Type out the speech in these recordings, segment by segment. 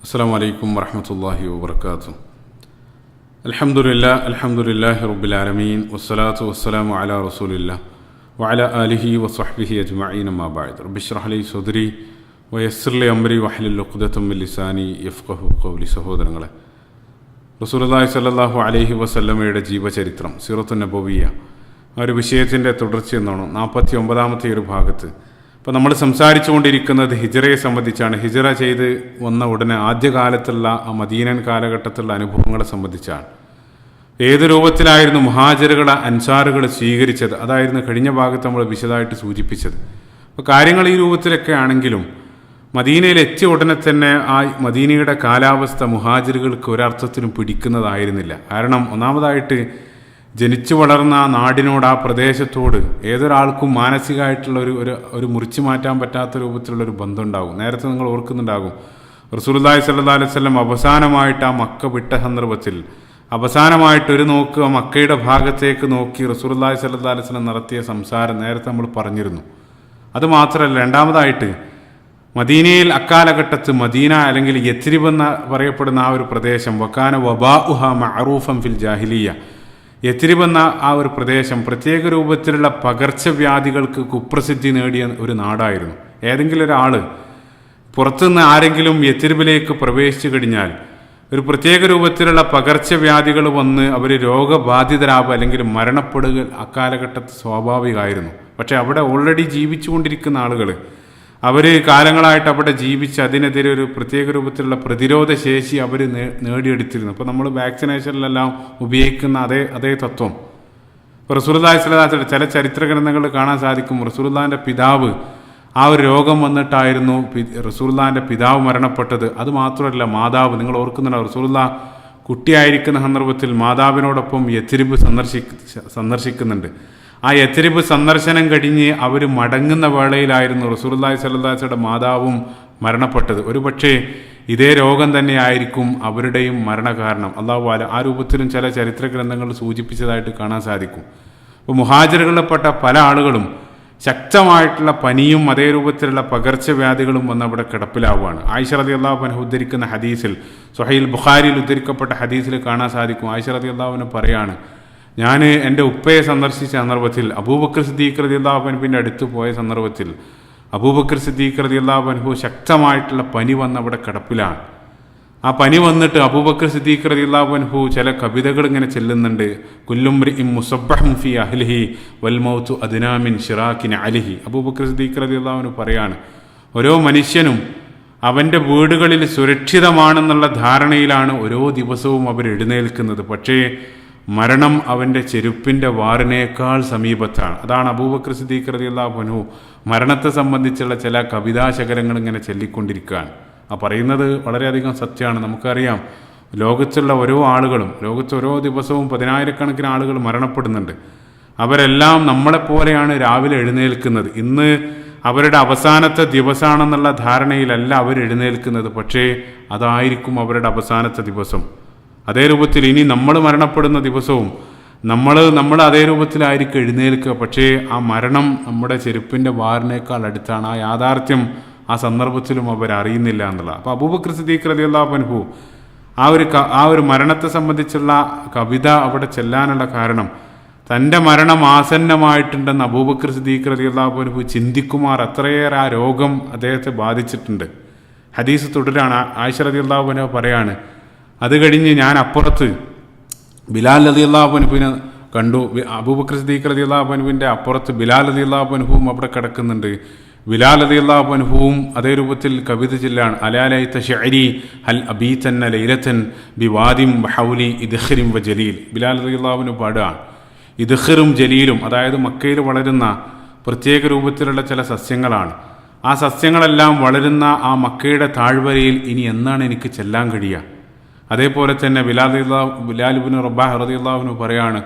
അസ്സലാമു അലൈക്കും വറഹ്മത്തുള്ളാഹി വബറകാതുഹു. അൽഹംദുലില്ലാഹി റബ്ബിൽ ആലമീൻ വസ്സലാത്തു വസ്സലാമു അലാ റസൂലില്ലാഹ് വഅലാ ആലിഹി വസ്വഹ്ബിഹി അജ്മഈൻ. അമ്മാ ബഅദ്. റബ്ബി ഇശ്റഹ് ലി സദ്രി വയസ്സിർ ലി അംരി വഹ്ലുൽ ഉഖ്ദതം മിൻ ലിസാനി യഫ്ഖഹു ഖൗലി. സഹോദരങ്ങളെ, റസൂലുള്ളാഹി സ്വല്ലല്ലാഹു അലൈഹി വസല്ലമയുടെ ജീവചരിത്രം സീറത്തുൻ നബവിയ്യ ആ ഒരു വിഷയത്തിൻ്റെ തുടർച്ചയെന്നാണ് 49-ാമത്തെ ഒരു ഭാഗത്ത്. അപ്പോൾ നമ്മൾ സംസാരിച്ചു കൊണ്ടിരിക്കുന്നത് ഹിജറയെ സംബന്ധിച്ചാണ്. ഹിജറ ചെയ്ത് വന്ന ഉടനെ ആദ്യകാലത്തുള്ള ആ മദീനൻ കാലഘട്ടത്തിലുള്ള അനുഭവങ്ങളെ സംബന്ധിച്ചാണ്. ഏത് രൂപത്തിലായിരുന്നു മുഹാജിറുകൾ അൻസാറുകൾ സ്വീകരിച്ചത്, അതായിരുന്നു കഴിഞ്ഞ ഭാഗത്ത് നമ്മൾ വിശദമായിട്ട് സൂചിപ്പിച്ചത്. അപ്പോൾ കാര്യങ്ങൾ ഈ രൂപത്തിലൊക്കെ ആണെങ്കിലും മദീനയിൽ എത്തിയ ഉടനെ തന്നെ ആ മദീനയുടെ കാലാവസ്ഥ മുഹാജിറുകൾക്ക് ഒരർത്ഥത്തിനും പിടിക്കുന്നതായിരുന്നില്ല. കാരണം ഒന്നാമതായിട്ട് ജനിച്ചു വളർന്ന ആ നാടിനോട്, ആ പ്രദേശത്തോട് ഏതൊരാൾക്കും മാനസികമായിട്ടുള്ള ഒരു മുറിച്ചു മാറ്റാൻ പറ്റാത്ത രൂപത്തിലുള്ളൊരു ബന്ധം ഉണ്ടാകും. നേരത്തെ നിങ്ങൾ ഓർക്കുന്നുണ്ടാകും, റസൂലുള്ളാഹി സ്വല്ലല്ലാഹു അലൈഹി വസല്ലം അവസാനമായിട്ട് ആ മക്ക വിട്ട സന്ദർഭത്തിൽ അവസാനമായിട്ട് ഒരു നോക്ക് ആ മക്കയുടെ ഭാഗത്തേക്ക് നോക്കി റസൂലുള്ളാഹി സ്വല്ലല്ലാഹു അലൈഹി വസല്ലം നടത്തിയ സംസാരം നേരത്തെ നമ്മൾ പറഞ്ഞിരുന്നു. അതുമാത്രമല്ല, രണ്ടാമതായിട്ട് മദീനയിൽ അക്കാലഘട്ടത്ത് മദീന അല്ലെങ്കിൽ യത്രിബ് എന്ന് പറയപ്പെടുന്ന ആ ഒരു പ്രദേശം വകാന വബാഉഹ മഅറൂഫൻ ഫിൽ ജാഹിലിയ്യ, യത്രിബ് എന്ന ആ ഒരു പ്രദേശം പ്രത്യേക രൂപത്തിലുള്ള പകർച്ചവ്യാധികൾക്ക് കുപ്രസിദ്ധി നേടിയ ഒരു നാടായിരുന്നു. ഏതെങ്കിലും ഒരാൾ പുറത്തുനിന്ന് ആരെങ്കിലും യത്രിബിലേക്ക് പ്രവേശിച്ചു കഴിഞ്ഞാൽ ഒരു പ്രത്യേക രൂപത്തിലുള്ള പകർച്ചവ്യാധികൾ വന്ന് അവർ രോഗബാധിതരാവുക അല്ലെങ്കിൽ മരണപ്പെടുക അക്കാലഘട്ടത്തിൽ സ്വാഭാവികമായിരുന്നു. പക്ഷേ അവിടെ ഓൾറെഡി ജീവിച്ചുകൊണ്ടിരിക്കുന്ന ആളുകൾ, അവർ കാലങ്ങളായിട്ട് അവിടെ ജീവിച്ച് അതിനെതിരെ ഒരു പ്രത്യേക രൂപത്തിലുള്ള പ്രതിരോധ ശേഷി അവർ നേടിയെടുത്തിരുന്നു. അപ്പോൾ നമ്മൾ വാക്സിനേഷനിലെല്ലാം ഉപയോഗിക്കുന്ന അതേ തത്വം റസൂലുള്ളാഹി സ്വല്ലല്ലാഹു അലൈഹി വസല്ലം ചില ചരിത്ര ഗ്രന്ഥങ്ങളിൽ കാണാൻ സാധിക്കും. റസൂലുള്ളാഹിൻ്റെ പിതാവ് ആ ഒരു രോഗം വന്നിട്ടായിരുന്നു റസൂലുള്ളാഹിൻ്റെ പിതാവ് മരണപ്പെട്ടത്. അതുമാത്രമല്ല, മാതാവ്, നിങ്ങൾ ഓർക്കുന്നുണ്ടോ, റസൂലുള്ളാഹി കുട്ടിയായിരിക്കുന്ന സന്ദർഭത്തിൽ മാതാവിനോടൊപ്പം യത്രിബ് സന്ദർശിക്കുന്നുണ്ട്. ആ യത്രിബ് സന്ദർശനം കഴിഞ്ഞ് അവർ മടങ്ങുന്ന വേളയിലായിരുന്നു റസൂലുള്ളാഹി സ്വല്ലല്ലാഹു അലൈഹി വസല്ലം മാതാവും മരണപ്പെട്ടത്. ഒരുപക്ഷേ ഇതേ രോഗം തന്നെയായിരിക്കും അവരുടെയും മരണകാരണം. അല്ലാഹു അല ആ രൂപത്തിലും ചില ചരിത്ര ഗ്രന്ഥങ്ങൾ സൂചിപ്പിച്ചതായിട്ട് കാണാൻ സാധിക്കും. അപ്പോൾ മുഹാജിറുകളിൽപ്പെട്ട പല ആളുകളും ശക്തമായിട്ടുള്ള പനിയും അതേ രൂപത്തിലുള്ള പകർച്ചവ്യാധികളും വന്ന് അവിടെ കിടപ്പിലാവുകയാണ്. ആയിഷ റളിയല്ലാഹു അൻഹ ഉദ്ധരിക്കുന്ന ഹദീസിൽ, സ്വഹീഹുൽ ബുഖാരിയിൽ ഉദ്ധരിക്കപ്പെട്ട ഹദീസിൽ കാണാൻ സാധിക്കും, ആയിഷ റളിയല്ലാഹു അൻഹ പറയാണ്, ഞാൻ എൻ്റെ ഉപ്പയെ സന്ദർശിച്ച സന്ദർഭത്തിൽ അബൂബക്കർ സിദ്ദീഖ് റളിയല്ലാഹു അൻഹുവിൻ്റെ അടുത്ത് പോയ സന്ദർഭത്തിൽ അബൂബക്കർ സിദ്ദീഖ് റളിയല്ലാഹു അൻഹു ശക്തമായിട്ടുള്ള പനി വന്ന് അവിടെ കിടപ്പിലാണ്. ആ പനി വന്നിട്ട് അബൂബക്കർ സിദ്ദീഖ് റളിയല്ലാഹു അൻഹു ചില കവിതകൾ ഇങ്ങനെ ചെല്ലുന്നുണ്ട്. കുല്ലുംറിഇൻ മുസബ്ബഹുൻ ഫീ അഹ്ലിഹി വൽ മൗതു അദ്നാ മിൻ ശിറാകിൻ അലിഹി. അബൂബക്കർ സിദ്ദീഖ് റളിയല്ലാഹു അൻഹു പറയാണ്, ഓരോ മനുഷ്യനും അവൻ്റെ വീടുകളിൽ സുരക്ഷിതമാണെന്നുള്ള ധാരണയിലാണ് ഓരോ ദിവസവും അവർ എഴുന്നേൽക്കുന്നത്. പക്ഷേ മരണം അവൻ്റെ ചെരുപ്പിൻ്റെ വാറിനേക്കാൾ സമീപത്താണ്. അതാണ് അബൂബക്കർ സിദ്ദീഖ് റളിയല്ലാഹു അൻഹു മരണത്തെ സംബന്ധിച്ചുള്ള ചില കവിതാശകലങ്ങൾ ഇങ്ങനെ ചൊല്ലിക്കൊണ്ടിരിക്കുകയാണ്. ആ പറയുന്നത് വളരെയധികം സത്യമാണ്. നമുക്കറിയാം, ലോകത്തുള്ള ഓരോ ആളുകളും, ലോകത്ത് ഓരോ ദിവസവും 10,000-കണക്കിന് ആളുകൾ മരണപ്പെടുന്നുണ്ട്. അവരെല്ലാം നമ്മളെപ്പോലെയാണ് രാവിലെ എഴുന്നേൽക്കുന്നത്. ഇന്ന് അവരുടെ അവസാനത്തെ ദിവസമാണെന്നുള്ള ധാരണയിലല്ല അവർ എഴുന്നേൽക്കുന്നത്. പക്ഷേ അതായിരിക്കും അവരുടെ അവസാനത്തെ ദിവസം. അതേ രൂപത്തിൽ ഇനി നമ്മൾ മരണപ്പെടുന്ന ദിവസവും നമ്മൾ അതേ രൂപത്തിലായിരിക്കും എഴുന്നേൽക്കുക. പക്ഷേ ആ മരണം നമ്മുടെ ചെരുപ്പിൻ്റെ വാറിനേക്കാൾ അടുത്താണ്. ആ യാഥാർത്ഥ്യം ആ സന്ദർഭത്തിലും അവർ അറിയുന്നില്ല എന്നുള്ളത്. അപ്പോൾ അബൂബക്കർ സിദ്ദീഖ് റളിയല്ലാഹു അൻഹു ആ ഒരു മരണത്തെ സംബന്ധിച്ചുള്ള കവിത അവിടെ ചെല്ലാനുള്ള കാരണം തൻ്റെ മരണം ആസന്നമായിട്ടുണ്ടെന്ന് അബൂബക്കർ സിദ്ദീഖ് റളിയല്ലാഹു അൻഹു ചിന്തിക്കുമാർ അത്രയേറെ ആ രോഗം അദ്ദേഹത്തെ ബാധിച്ചിട്ടുണ്ട്. ഹദീസ് തുടരാണ്. ആയിഷ റളിയല്ലാഹു അൻഹ പറയാണ്, അത് കഴിഞ്ഞ് ഞാൻ അപ്പുറത്ത് ബിലാൽ റളിയല്ലാഹു അൻഹുവിനെ കണ്ടു. അബൂബക്കർ സിദ്ദീഖ് റളിയല്ലാഹു അൻഹുവിൻ്റെ അപ്പുറത്ത് ബിലാൽ റളിയല്ലാഹു അൻഹുവും അവിടെ കിടക്കുന്നുണ്ട്. ബിലാൽ റളിയല്ലാഹു അൻഹുവും അതേ രൂപത്തിൽ കവിത ചൊല്ലാണ്, അലാ ലൈത ശഅരി ഹൽ അബീതന്ന ലൈലതൻ ബിവാദിം വഹൗലി ഇദ്ഖിറും വജലീൽ. ബിലാൽ റളിയല്ലാഹു അൻഹു പാടുകയാണ്, ഇദ്ഖിറും ജലീലും, അതായത് മക്കയിൽ വളരുന്ന പ്രത്യേക രൂപത്തിലുള്ള ചില സസ്യങ്ങളാണ്. ആ സസ്യങ്ങളെല്ലാം വളരുന്ന ആ മക്കയുടെ താഴ്വരയിൽ ഇനി എന്നാണ് എനിക്ക് ചെല്ലാൻ കഴിയുക? അതേപോലെ തന്നെ ബിലാൽ ഇബ്നു റബാഹ് റളിയല്ലാഹു അൻഹു പറയാണ്,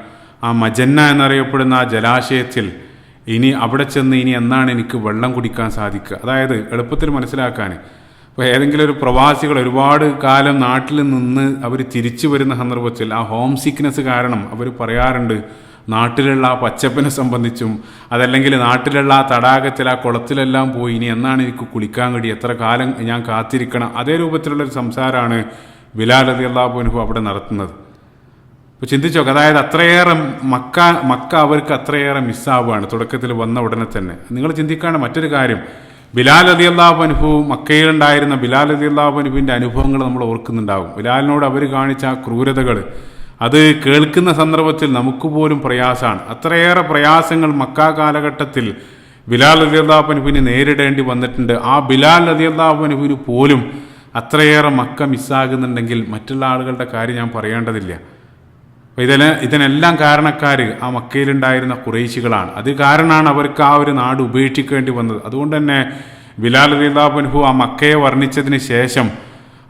ആ മജന്ന എന്നറിയപ്പെടുന്ന ആ ജലാശയത്തിൽ ഇനി അവിടെ ചെന്ന് ഇനി എന്നാണ് എനിക്ക് വെള്ളം കുടിക്കാൻ സാധിക്കുക? അതായത് എളുപ്പത്തിൽ മനസ്സിലാക്കാൻ, ഇപ്പോൾ ഏതെങ്കിലും ഒരു പ്രവാസികൾ ഒരുപാട് കാലം നാട്ടിൽ നിന്ന് അവർ തിരിച്ചു വരുന്ന സന്ദർഭത്തിൽ ആ ഹോം സിക്നെസ് കാരണം അവർ പറയാറുണ്ട്, നാട്ടിലുള്ള ആ പച്ചപ്പിനെ സംബന്ധിച്ചും അതല്ലെങ്കിൽ നാട്ടിലുള്ള ആ തടാകത്തിൽ ആ കുളത്തിലെല്ലാം പോയി ഇനി എന്നാണ് എനിക്ക് കുളിക്കാൻ കഴിയും, എത്ര കാലം ഞാൻ കാത്തിരിക്കണം, അതേ രൂപത്തിലുള്ളൊരു സംസാരമാണ് ബിലാൽ റളിയല്ലാഹു അൻഹു അവിടെ നടത്തുന്നത്. ഇപ്പോൾ ചിന്തിച്ചോ, അതായത് അത്രയേറെ മക്ക അവർക്ക് അത്രയേറെ മിസ്സാവുകയാണ് തുടക്കത്തിൽ വന്ന ഉടനെ തന്നെ. നിങ്ങൾ ചിന്തിക്കാണ് മറ്റൊരു കാര്യം, ബിലാൽ റളിയല്ലാഹു അൻഹു മക്കയിലുണ്ടായിരുന്ന ബിലാൽ റളിയല്ലാഹു അൻഹുവിൻ്റെ അനുഭവങ്ങൾ നമ്മൾ ഓർക്കുന്നുണ്ടാകും. ബിലാലിനോട് അവർ കാണിച്ച ആ ക്രൂരതകൾ അത് കേൾക്കുന്ന സന്ദർഭത്തിൽ നമുക്ക് പോലും പ്രയാസമാണ്. അത്രയേറെ പ്രയാസങ്ങൾ മക്ക കാലഘട്ടത്തിൽ ബിലാൽ റളിയല്ലാഹു അൻഹുവിന് നേരിടേണ്ടി വന്നിട്ടുണ്ട്. ആ ബിലാൽ റളിയല്ലാഹു അൻഹുവിന് പോലും അത്രയേറെ മക്ക മിസ്സാകുന്നുണ്ടെങ്കിൽ മറ്റുള്ള ആളുകളുടെ കാര്യം ഞാൻ പറയേണ്ടതില്ല. അപ്പോൾ ഇതിനെല്ലാം കാരണക്കാർ ആ മക്കയിലുണ്ടായിരുന്ന ഖുറൈശികളാണ്. അത് കാരണമാണ് അവർക്ക് ആ ഒരു നാട് ഉപേക്ഷിക്കേണ്ടി വന്നത്. അതുകൊണ്ട് തന്നെ ബിലാൽ റളിയല്ലാഹു അൻഹു ആ മക്കയെ വർണ്ണിച്ചതിന് ശേഷം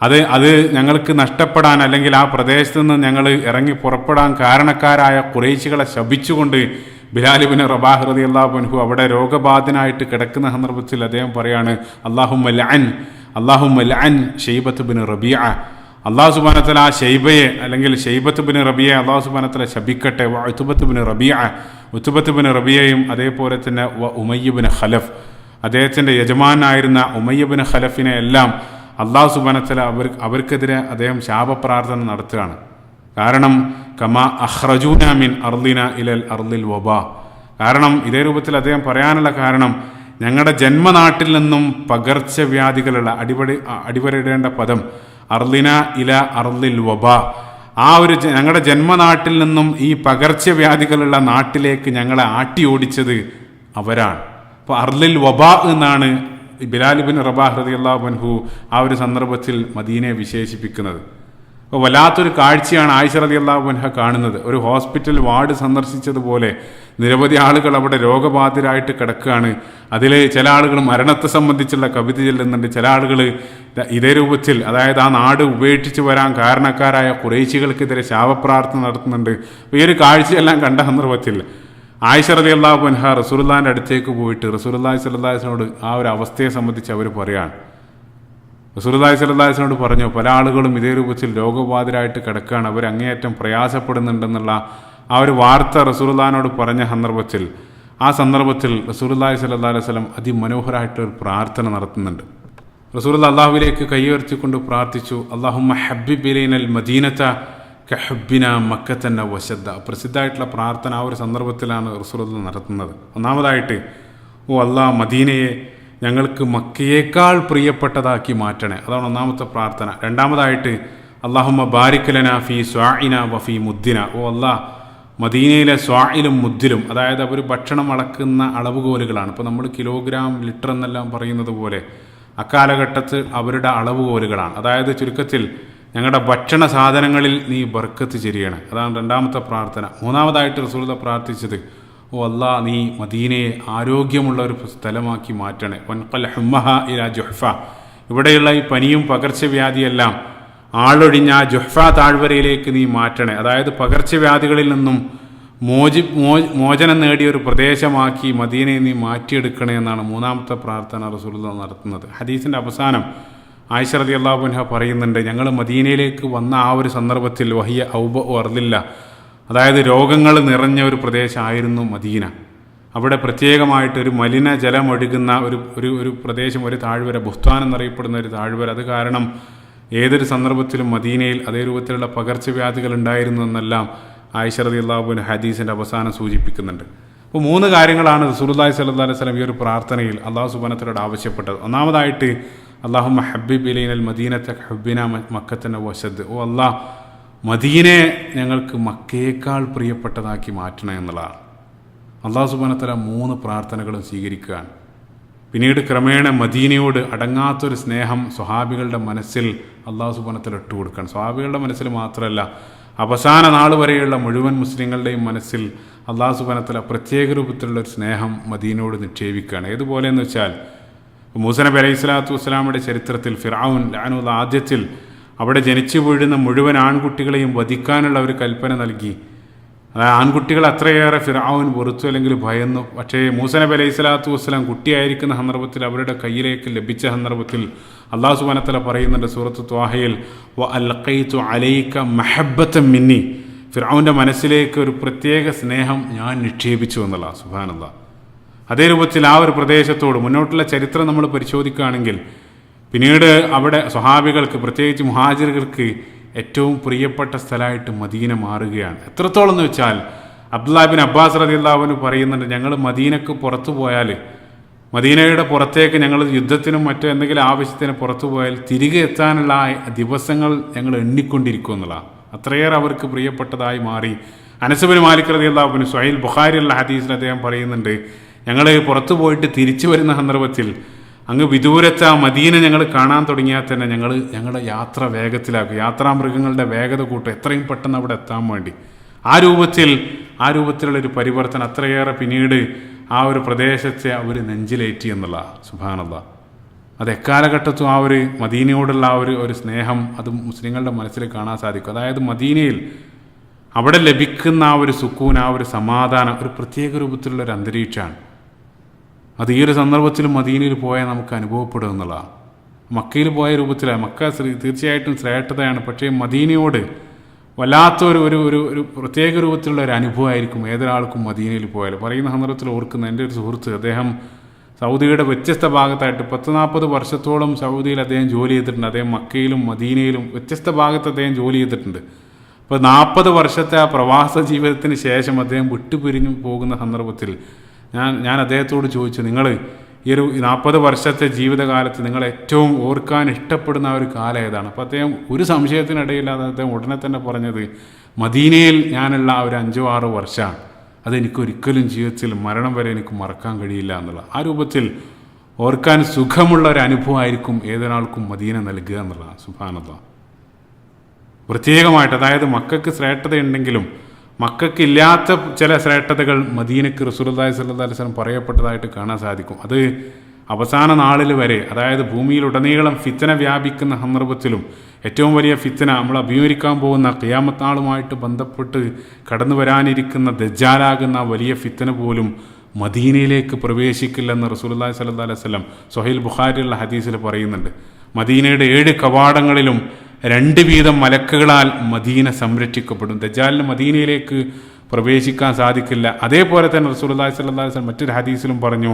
അത് ഞങ്ങൾക്ക് നഷ്ടപ്പെടാൻ അല്ലെങ്കിൽ ആ പ്രദേശത്ത് നിന്ന് ഞങ്ങൾ ഇറങ്ങി പുറപ്പെടാൻ കാരണക്കാരായ ഖുറൈശികളെ ശപിച്ചുകൊണ്ട് ബിലാൽ ഇബ്നു റബാഹ് റളിയല്ലാഹു അൻഹു അവിടെ രോഗബാധിതനായിട്ട് കിടക്കുന്ന സന്ദർഭത്തിൽ അദ്ദേഹം പറയാണ്, അല്ലാഹുമ്മ ലഅൻ ഷൈബത്ത് ഇബ്നു റബീഅ, അല്ലാഹു സുബ്ഹാനഹു വ തആല ആ ഷൈബയെ അല്ലെങ്കിൽ ഷൈബത്ത് ഇബ്നു റബീഅ അല്ലാഹു സുബ്ഹാനഹു വ തആല ശപിക്കട്ടെ. ഉത്ബത്ത് ഇബ്നു റബീഅയും അതേപോലെ തന്നെ ഉമയ്യ ഇബ്നു ഖലഫ്, അദ്ദേഹത്തിൻ്റെ യജമാനായിരുന്ന ഉമയ്യ ഇബ്നു ഖലഫിനെ എല്ലാം അല്ലാഹു സുബ്ഹാനഹു വ തആല അവർക്കെതിരെ അദ്ദേഹം ശാപപ്രാർത്ഥന നടത്തുകയാണ്. കാരണം കമാ അഖ്റജൂനാ മിൻ അർളിന ഇലൽ അർളിൽ വബാ, കാരണം ഇതേ രൂപത്തിൽ അദ്ദേഹം പറയാനുള്ള കാരണം ഞങ്ങളുടെ ജന്മനാട്ടിൽ നിന്നും പകർച്ചവ്യാധികളുള്ള അടിവരയിടേണ്ട പദം അർളിന ഇല അർളിൽ വബാ, ആ ഒരു ഞങ്ങളുടെ ജന്മനാട്ടിൽ നിന്നും ഈ പകർച്ചവ്യാധികളുള്ള നാട്ടിലേക്ക് ഞങ്ങളെ ആട്ടി ഓടിച്ചത് അവരാണ്. അപ്പോൾ അർളിൽ വബാ എന്നാണ് ബിലാൽ ഇബ്നു റബാഹ് റളിയല്ലാഹു അൻഹു ആ ഒരു സന്ദർഭത്തിൽ മദീനയെ വിശേഷിപ്പിക്കുന്നത്. അപ്പോൾ വല്ലാത്തൊരു കാഴ്ചയാണ് ആയിഷ റളിയല്ലാഹു അൻഹ കാണുന്നത്. ഒരു ഹോസ്പിറ്റൽ വാർഡ് സന്ദർശിച്ചതുപോലെ നിരവധി ആളുകൾ അവിടെ രോഗബാധിതരായിട്ട് കിടക്കുകയാണ്. അതിൽ ചില ആളുകൾ മരണത്തെ സംബന്ധിച്ചുള്ള കവിത ചെല്ലുന്നുണ്ട്, ചില ആളുകൾ ഇതേ രൂപത്തിൽ അതായത് ആ നാട് ഉപേക്ഷിച്ച് വരാൻ കാരണക്കാരായ ഖുറൈശികൾക്കെതിരെ ശാപപ്രാർത്ഥന നടത്തുന്നുണ്ട്. ഈ ഒരു കാഴ്ചയെല്ലാം കണ്ട സന്ദർഭത്തിൽ ആയിഷ റളിയല്ലാഹു അൻഹ റസൂലുള്ളാഹിൻ്റെ അടുത്തേക്ക് പോയിട്ട് റസൂലുള്ളാഹി സ്വല്ലല്ലാഹു അലൈഹി വസല്ലമയോട് ആ ഒരു അവസ്ഥയെ സംബന്ധിച്ച് അവർ പറയാണ്. റസൂലുള്ളാഹി സ്വല്ലല്ലാഹു അലൈഹി വസല്ലമയോട് പറഞ്ഞു, പല ആളുകളും ഇതേ രൂപത്തിൽ രോഗബാധിതരായിട്ട് കിടക്കുകയാണ്, അവർ അങ്ങേയറ്റം പ്രയാസപ്പെടുന്നുണ്ടെന്നുള്ള ആ ഒരു വാർത്ത റസൂലുള്ളാഹിനോട് പറഞ്ഞ സന്ദർഭത്തിൽ റസൂലുള്ളാഹി സ്വല്ലല്ലാഹു അലൈഹി വസല്ലം അതിമനോഹരമായിട്ടൊരു പ്രാർത്ഥന നടത്തുന്നുണ്ട്. റസൂലുള്ളാഹി അല്ലാഹുവിലേക്ക് കൈയുയർത്തിക്കൊണ്ട് പ്രാർത്ഥിച്ചു, അല്ലാഹുമ്മ ഹബ്ബിബ് ഇലൈനൽ മദീനത കഹബ്ബിന മക്കത്തന്ന വശദ്ദ. പ്രസിദ്ധമായിട്ടുള്ള പ്രാർത്ഥന ആ ഒരു സന്ദർഭത്തിലാണ് റസൂലുള്ളാഹി നടത്തുന്നത്. ഒന്നാമതായിട്ട്, ഓ അല്ലാഹ്, മദീനയെ ഞങ്ങൾക്ക് മക്കയേക്കാൾ പ്രിയപ്പെട്ടതാക്കി മാറ്റണേ, അതാണ് ഒന്നാമത്തെ പ്രാർത്ഥന. രണ്ടാമതായിട്ട്, അല്ലാഹുമ്മ ബാരിക് ലനാ ഫീ സ്വാഇന വഫീ മുദ്ദിന. ഓ അല്ലാഹ്, മദീനയിലെ സ്വാഇലും മുദ്ദിലും, അതായത് അവർ ഭക്ഷണം അളക്കുന്ന അളവുകോലുകളാണ്. ഇപ്പോൾ നമ്മൾ കിലോഗ്രാം ലിറ്റർ എന്നെല്ലാം പറയുന്നത് പോലെ അക്കാലഘട്ടത്തിൽ അവരുടെ അളവുകോലുകളാണ്. അതായത് ചുരുക്കത്തിൽ ഞങ്ങളുടെ ഭക്ഷണ സാധനങ്ങളിൽ നീ ബർക്കത്ത് ചെയ്യണേ, അതാണ് രണ്ടാമത്തെ പ്രാർത്ഥന. മൂന്നാമതായിട്ട് റസൂലുള്ളാഹി പ്രാർത്ഥിച്ചത്, ഓ അല്ലാഹ്, നീ മദീനയെ ആരോഗ്യമുള്ള ഒരു സ്ഥലമാക്കി മാറ്റണേ. വൻഖൽ ഹുമ്മഹ ഇലാ ജുഹ്ഫ, ഇവിടെയുള്ള ഈ പനിയും പകർച്ചവ്യാധിയെല്ലാം ആളൊഴിഞ്ഞ ആ ജുഹ്ഫ താഴ്വരയിലേക്ക് നീ മാറ്റണേ, അതായത് പകർച്ചവ്യാധികളിൽ നിന്നും മോചനം നേടിയ ഒരു പ്രദേശമാക്കി മദീനയെ നീ മാറ്റിയെടുക്കണേ എന്നാണ് മൂന്നാമത്തെ പ്രാർത്ഥന റസൂലുള്ളാഹി നടത്തുന്നത്. ഹദീസിൻ്റെ അവസാനം ആയിഷ റളിയല്ലാഹു അൻഹ പറയുന്നുണ്ട്, ഞങ്ങൾ മദീനയിലേക്ക് വന്ന ആ ഒരു സന്ദർഭത്തിൽ വഹിയ ഔബ അർളില്ല, അതായത് രോഗങ്ങൾ നിറഞ്ഞ ഒരു പ്രദേശമായിരുന്നു മദീന. അവിടെ പ്രത്യേകമായിട്ട് ഒരു മലിന ജലം ഒഴുകുന്ന ഒരു പ്രദേശം, ഒരു താഴ്വര, ബുഹ്താൻ എന്നറിയപ്പെടുന്ന ഒരു താഴ്വര. അത് കാരണം ഏതൊരു സന്ദർഭത്തിലും മദീനയിൽ അതേ രൂപത്തിലുള്ള പകർച്ചവ്യാധികൾ ഉണ്ടായിരുന്നു എന്നെല്ലാം ആയിഷ റളിയല്ലാഹു അൻഹ ഹദീസിൻ്റെ അവസാനം സൂചിപ്പിക്കുന്നുണ്ട്. അപ്പോൾ മൂന്ന് കാര്യങ്ങളാണ് റസൂലുള്ളാഹി സ്വല്ലല്ലാഹു അലൈഹി വസല്ലം ഈ ഒരു പ്രാർത്ഥനയിൽ അല്ലാഹു സുബ്ഹാനഹു വ തആലയോട് ആവശ്യപ്പെട്ടത്. ഒന്നാമതായിട്ട്, അല്ലാഹുമ്മ ഹബ്ബിബ് ഇലൈനൽ മദീനത കഹബ്ബിന മക്കത്തന വശദ്. ഓ അല്ലാഹ്, മദീനയെ ഞങ്ങൾക്ക് മക്കയേക്കാൾ പ്രിയപ്പെട്ടതാക്കി മാറ്റണം എന്നുള്ളതാണ്. അല്ലാഹു സുബ്ഹാനഹു വ തആല മൂന്ന് പ്രാർത്ഥനകളും സ്വീകരിക്കുകയാണ്. പിന്നീട് ക്രമേണ മദീനയോട് അടങ്ങാത്തൊരു സ്നേഹം സ്വഹാബികളുടെ മനസ്സിൽ അല്ലാഹു സുബ്ഹാനഹു വ തആല ഇട്ടുകൊടുക്കുകയാണ്. സ്വഹാബികളുടെ മനസ്സിൽ മാത്രമല്ല, അവസാന നാൾ വരെയുള്ള മുഴുവൻ മുസ്ലിങ്ങളുടെയും മനസ്സിൽ അല്ലാഹു സുബ്ഹാനഹു വ തആല പ്രത്യേക രൂപത്തിലുള്ളൊരു സ്നേഹം മദീനയോട് നിക്ഷേപിക്കുകയാണ്. ഏതുപോലെയെന്ന് വെച്ചാൽ, മൂസ നബി അലൈഹി സ്വലാത്തു വസ്സലാമയുടെ ചരിത്രത്തിൽ ഫിർഔൻ ലഅനഹുല്ലാഹ് ആദ്യത്തിൽ അവിടെ ജനിച്ചു വീഴുന്ന മുഴുവൻ ആൺകുട്ടികളെയും വധിക്കാനുള്ള ഒരു കൽപ്പന നൽകി. അതായത് ആൺകുട്ടികൾ അത്രയേറെ ഫിർഔൻ വെറുത്തു അല്ലെങ്കിൽ ഭയന്നു. പക്ഷേ മൂസ നബി അലൈഹി സ്വലാത്തു വസ്സലാം കുട്ടിയായിരിക്കുന്ന സന്ദർഭത്തിൽ അവരുടെ കയ്യിലേക്ക് ലഭിച്ച സന്ദർഭത്തിൽ അല്ലാഹു സുബ്ഹാനഹു വ തആല പറയുന്നുണ്ട് സൂറത്ത് ത്വാഹയിൽ, വ അൽഖൈതു അലൈക മഹബ്ബതൻ മിന്നി ഫിർഔന്റെ മനസ്സിലേക്ക് ഒരു പ്രത്യേക സ്നേഹം ഞാൻ നിക്ഷേപിച്ചു എന്നുള്ള സുബ്ഹാനല്ലാഹ്. അതേ രൂപത്തിൽ ആ ഒരു പ്രദേശത്തോട് മുന്നോട്ടുള്ള ചരിത്രം നമ്മൾ പരിശോധിക്കുകയാണെങ്കിൽ പിന്നീട് അവിടെ സ്വഹാബികൾക്ക്, പ്രത്യേകിച്ച് മുഹാജിറുകൾക്ക് ഏറ്റവും പ്രിയപ്പെട്ട സ്ഥലമായിട്ട് മദീന മാറുകയാണ്. എത്രത്തോളം എന്ന് വെച്ചാൽ അബ്ദുല്ലാഹ് ബിൻ അബ്ബാസ് റളിയല്ലാഹു അൻഹു പറയുന്നുണ്ട്, ഞങ്ങൾ മദീനക്ക് പുറത്തു പോയാൽ, മദീനയുടെ പുറത്തേക്ക് ഞങ്ങൾ യുദ്ധത്തിനും മറ്റോ എന്തെങ്കിലും ആവശ്യത്തിന് പുറത്തു പോയാൽ തിരികെ എത്താനുള്ള ദിവസങ്ങൾ ഞങ്ങൾ എണ്ണിക്കൊണ്ടിരിക്കും എന്നുള്ള അത്രയേറെ അവർക്ക് പ്രിയപ്പെട്ടതായി മാറി. അനസ് ബിൻ മാലിക് റളിയല്ലാഹു അൻഹു സ്വഹീഹ് ബുഖാരിയിലുള്ള ഹദീസിൽ അദ്ദേഹം പറയുന്നുണ്ട്, ഞങ്ങൾ പുറത്തു പോയിട്ട് തിരിച്ചു വരുന്ന സന്ദർഭത്തിൽ അങ്ങ് വിദൂരത്ത് ആ മദീന ഞങ്ങൾ കാണാൻ തുടങ്ങിയാൽ തന്നെ ഞങ്ങളുടെ യാത്ര വേഗത്തിലാക്കും, യാത്രാമൃഗങ്ങളുടെ വേഗത കൂട്ടും, എത്രയും പെട്ടെന്ന് അവിടെ എത്താൻ വേണ്ടി. ആ രൂപത്തിലുള്ളൊരു പരിവർത്തനം അത്രയേറെ പിന്നീട് ആ ഒരു പ്രദേശത്തെ അവർ നെഞ്ചിലേറ്റി എന്നുള്ള സുബ്ഹാനല്ലാഹ്. അത് എക്കാലഘട്ടത്തും ആ ഒരു മദീനയോടുള്ള ആ ഒരു സ്നേഹം അത് മുസ്ലിങ്ങളുടെ മനസ്സിൽ കാണാൻ സാധിക്കും. അതായത് മദീനയിൽ അവിടെ ലഭിക്കുന്ന ആ ഒരു സുക്കൂൻ, ആ ഒരു സമാധാനം ഒരു പ്രത്യേക രൂപത്തിലുള്ളൊരു അന്തരീക്ഷമാണ്. അത് ഈ ഒരു സന്ദർഭത്തിൽ മദീനയിൽ പോയാൽ നമുക്ക് അനുഭവപ്പെടും എന്നുള്ളതാണ്. മക്കയിൽ പോയ രൂപത്തിലാണ്. മക്ക തീർച്ചയായിട്ടും ശ്രേഷ്ഠതയാണ്, പക്ഷേ മദീനയോട് വല്ലാത്തൊരു ഒരു ഒരു പ്രത്യേക രൂപത്തിലുള്ള ഒരു അനുഭവമായിരിക്കും ഏതൊരാൾക്കും മദീനയിൽ പോയാൽ. പറയുന്ന സന്ദർഭത്തിൽ ഓർക്കുന്ന എൻ്റെ ഒരു സുഹൃത്ത്, അദ്ദേഹം സൗദിയുടെ വ്യത്യസ്ത ഭാഗത്തായിട്ട് 10-40 വർഷത്തോളം സൗദിയിൽ അദ്ദേഹം ജോലി ചെയ്തിട്ടുണ്ട്. അദ്ദേഹം മക്കയിലും മദീനയിലും വ്യത്യസ്ത ഭാഗത്ത് അദ്ദേഹം ജോലി ചെയ്തിട്ടുണ്ട്. അപ്പോൾ 40 വർഷത്തെ ആ പ്രവാസ ജീവിതത്തിന് ശേഷം അദ്ദേഹം വിട്ടുപിരിഞ്ഞു പോകുന്ന സന്ദർഭത്തിൽ ഞാൻ അദ്ദേഹത്തോട് ചോദിച്ചു, നിങ്ങൾ ഈ ഒരു 40 വർഷത്തെ ജീവിതകാലത്ത് നിങ്ങൾ ഏറ്റവും ഓർക്കാൻ ഇഷ്ടപ്പെടുന്ന ആ ഒരു കാലം ഏതാണ്? അപ്പോൾ അദ്ദേഹം ഒരു സംശയത്തിനിടയില്ലാതെ അദ്ദേഹം ഉടനെ തന്നെ പറഞ്ഞത്, മദീനയിൽ ഞാനുള്ള ആ ഒരു 5-6 വർഷമാണ്, അതെനിക്കൊരിക്കലും ജീവിതത്തിൽ മരണം വരെ എനിക്ക് മറക്കാൻ കഴിയില്ല എന്നുള്ള ആ രൂപത്തിൽ ഓർക്കാൻ സുഖമുള്ള ഒരു അനുഭവമായിരിക്കും ഏതൊരാൾക്കും മദീന നൽകുക എന്നുള്ളതാണ്. സുബ്ഹാനല്ലാഹ്. പ്രത്യേകമായിട്ട്, അതായത് മക്കൾക്ക് ശ്രേഷ്ഠതയുണ്ടെങ്കിലും മക്കൾക്ക് ഇല്ലാത്ത ചില ശ്രേഷ്ഠതകൾ മദീനക്ക് റസൂലുള്ളാഹി സ്വല്ലല്ലാഹു അലൈഹി വസല്ലം പറയപ്പെട്ടതായിട്ട് കാണാൻ സാധിക്കും. അത് അവസാന നാളിൽ വരെ, അതായത് ഭൂമിയിലുടനീളം ഫിത്ന വ്യാപിക്കുന്ന സന്ദർഭത്തിലും ഏറ്റവും വലിയ ഫിത്ന നമ്മൾ അഭിമുഖീകരിക്കാൻ പോകുന്ന ഖിയാമത്ത് നാളുമായിട്ട് ബന്ധപ്പെട്ട് കടന്നു വരാനിരിക്കുന്ന ദജ്ജാലാകുന്ന വലിയ ഫിത്ന പോലും മദീനയിലേക്ക് പ്രവേശിക്കില്ലെന്ന് റസൂലുള്ളാഹി സ്വല്ലല്ലാഹു അലൈഹി വസല്ലം സ്വഹീഹ് ബുഖാരിയിലുള്ള ഹദീസിൽ പറയുന്നുണ്ട്. മദീനയുടെ 7 കവാടങ്ങളിലും 2 വീതം മലക്കുകളാൽ മദീന സംരക്ഷിക്കപ്പെടും. ദജ്ജാലിന് മദീനയിലേക്ക് പ്രവേശിക്കാൻ സാധിക്കില്ല. അതേപോലെ തന്നെ റസൂലുള്ളാഹി സ്വല്ലല്ലാഹു അലൈഹി വസല്ലം മറ്റൊരു ഹദീസിലും പറഞ്ഞു,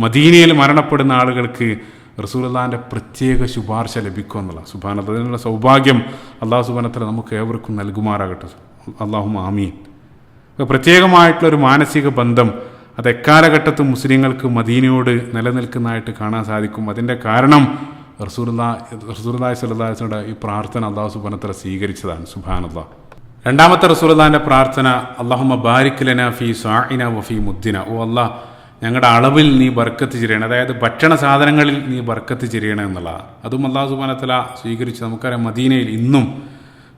മദീനയിൽ മരണപ്പെടുന്ന ആളുകൾക്ക് റസൂലുള്ളാഹിന്റെ പ്രത്യേക ശുപാർശ ലഭിക്കും എന്നുള്ള. സുബ്ഹാനല്ലാഹ്. അതിനുള്ള സൗഭാഗ്യം അല്ലാഹു സുബ്ഹാനഹു വ തആല നമുക്ക് ഏവർക്കും നൽകുമാറാകട്ടെ. അല്ലാഹുമ്മ ആമീൻ. പ്രത്യേകമായിട്ടുള്ളൊരു മാനസിക ബന്ധം അത് എക്കാലഘട്ടത്തും മുസ്ലിങ്ങൾക്ക് മദീനയോട് നിലനിൽക്കുന്നതായിട്ട് കാണാൻ സാധിക്കും. അതിൻ്റെ കാരണം റസൂലുള്ളാഹി സ്വല്ലല്ലാഹു അലൈഹി വസല്ലം ഈ പ്രാർത്ഥന അല്ലാഹു സുബ്ഹാനഹു വ തആല സ്വീകരിച്ചതാണ്. സുബ്ഹാനല്ലാഹ്. രണ്ടാമത്തെ റസൂലുള്ളാഹിന്റെ പ്രാർത്ഥന, അല്ലാഹുമ്മ ബാരിക് ലനാ ഫീ സാഇന വഫീ മുദ്ദിന. ഓ അല്ലാഹ്, ഞങ്ങളുടെ അളവിൽ നീ ബർക്കത്ത് ചെരിയണം, അതായത് ഭക്ഷണ സാധനങ്ങളിൽ നീ ബർക്കത്ത് ചെരിയണം എന്നുള്ളതാണ്. അതും അല്ലാഹു സുബ്ഹാനഹു വ തആല സ്വീകരിച്ചു. നമുക്കറിയാം മദീനയിൽ ഇന്നും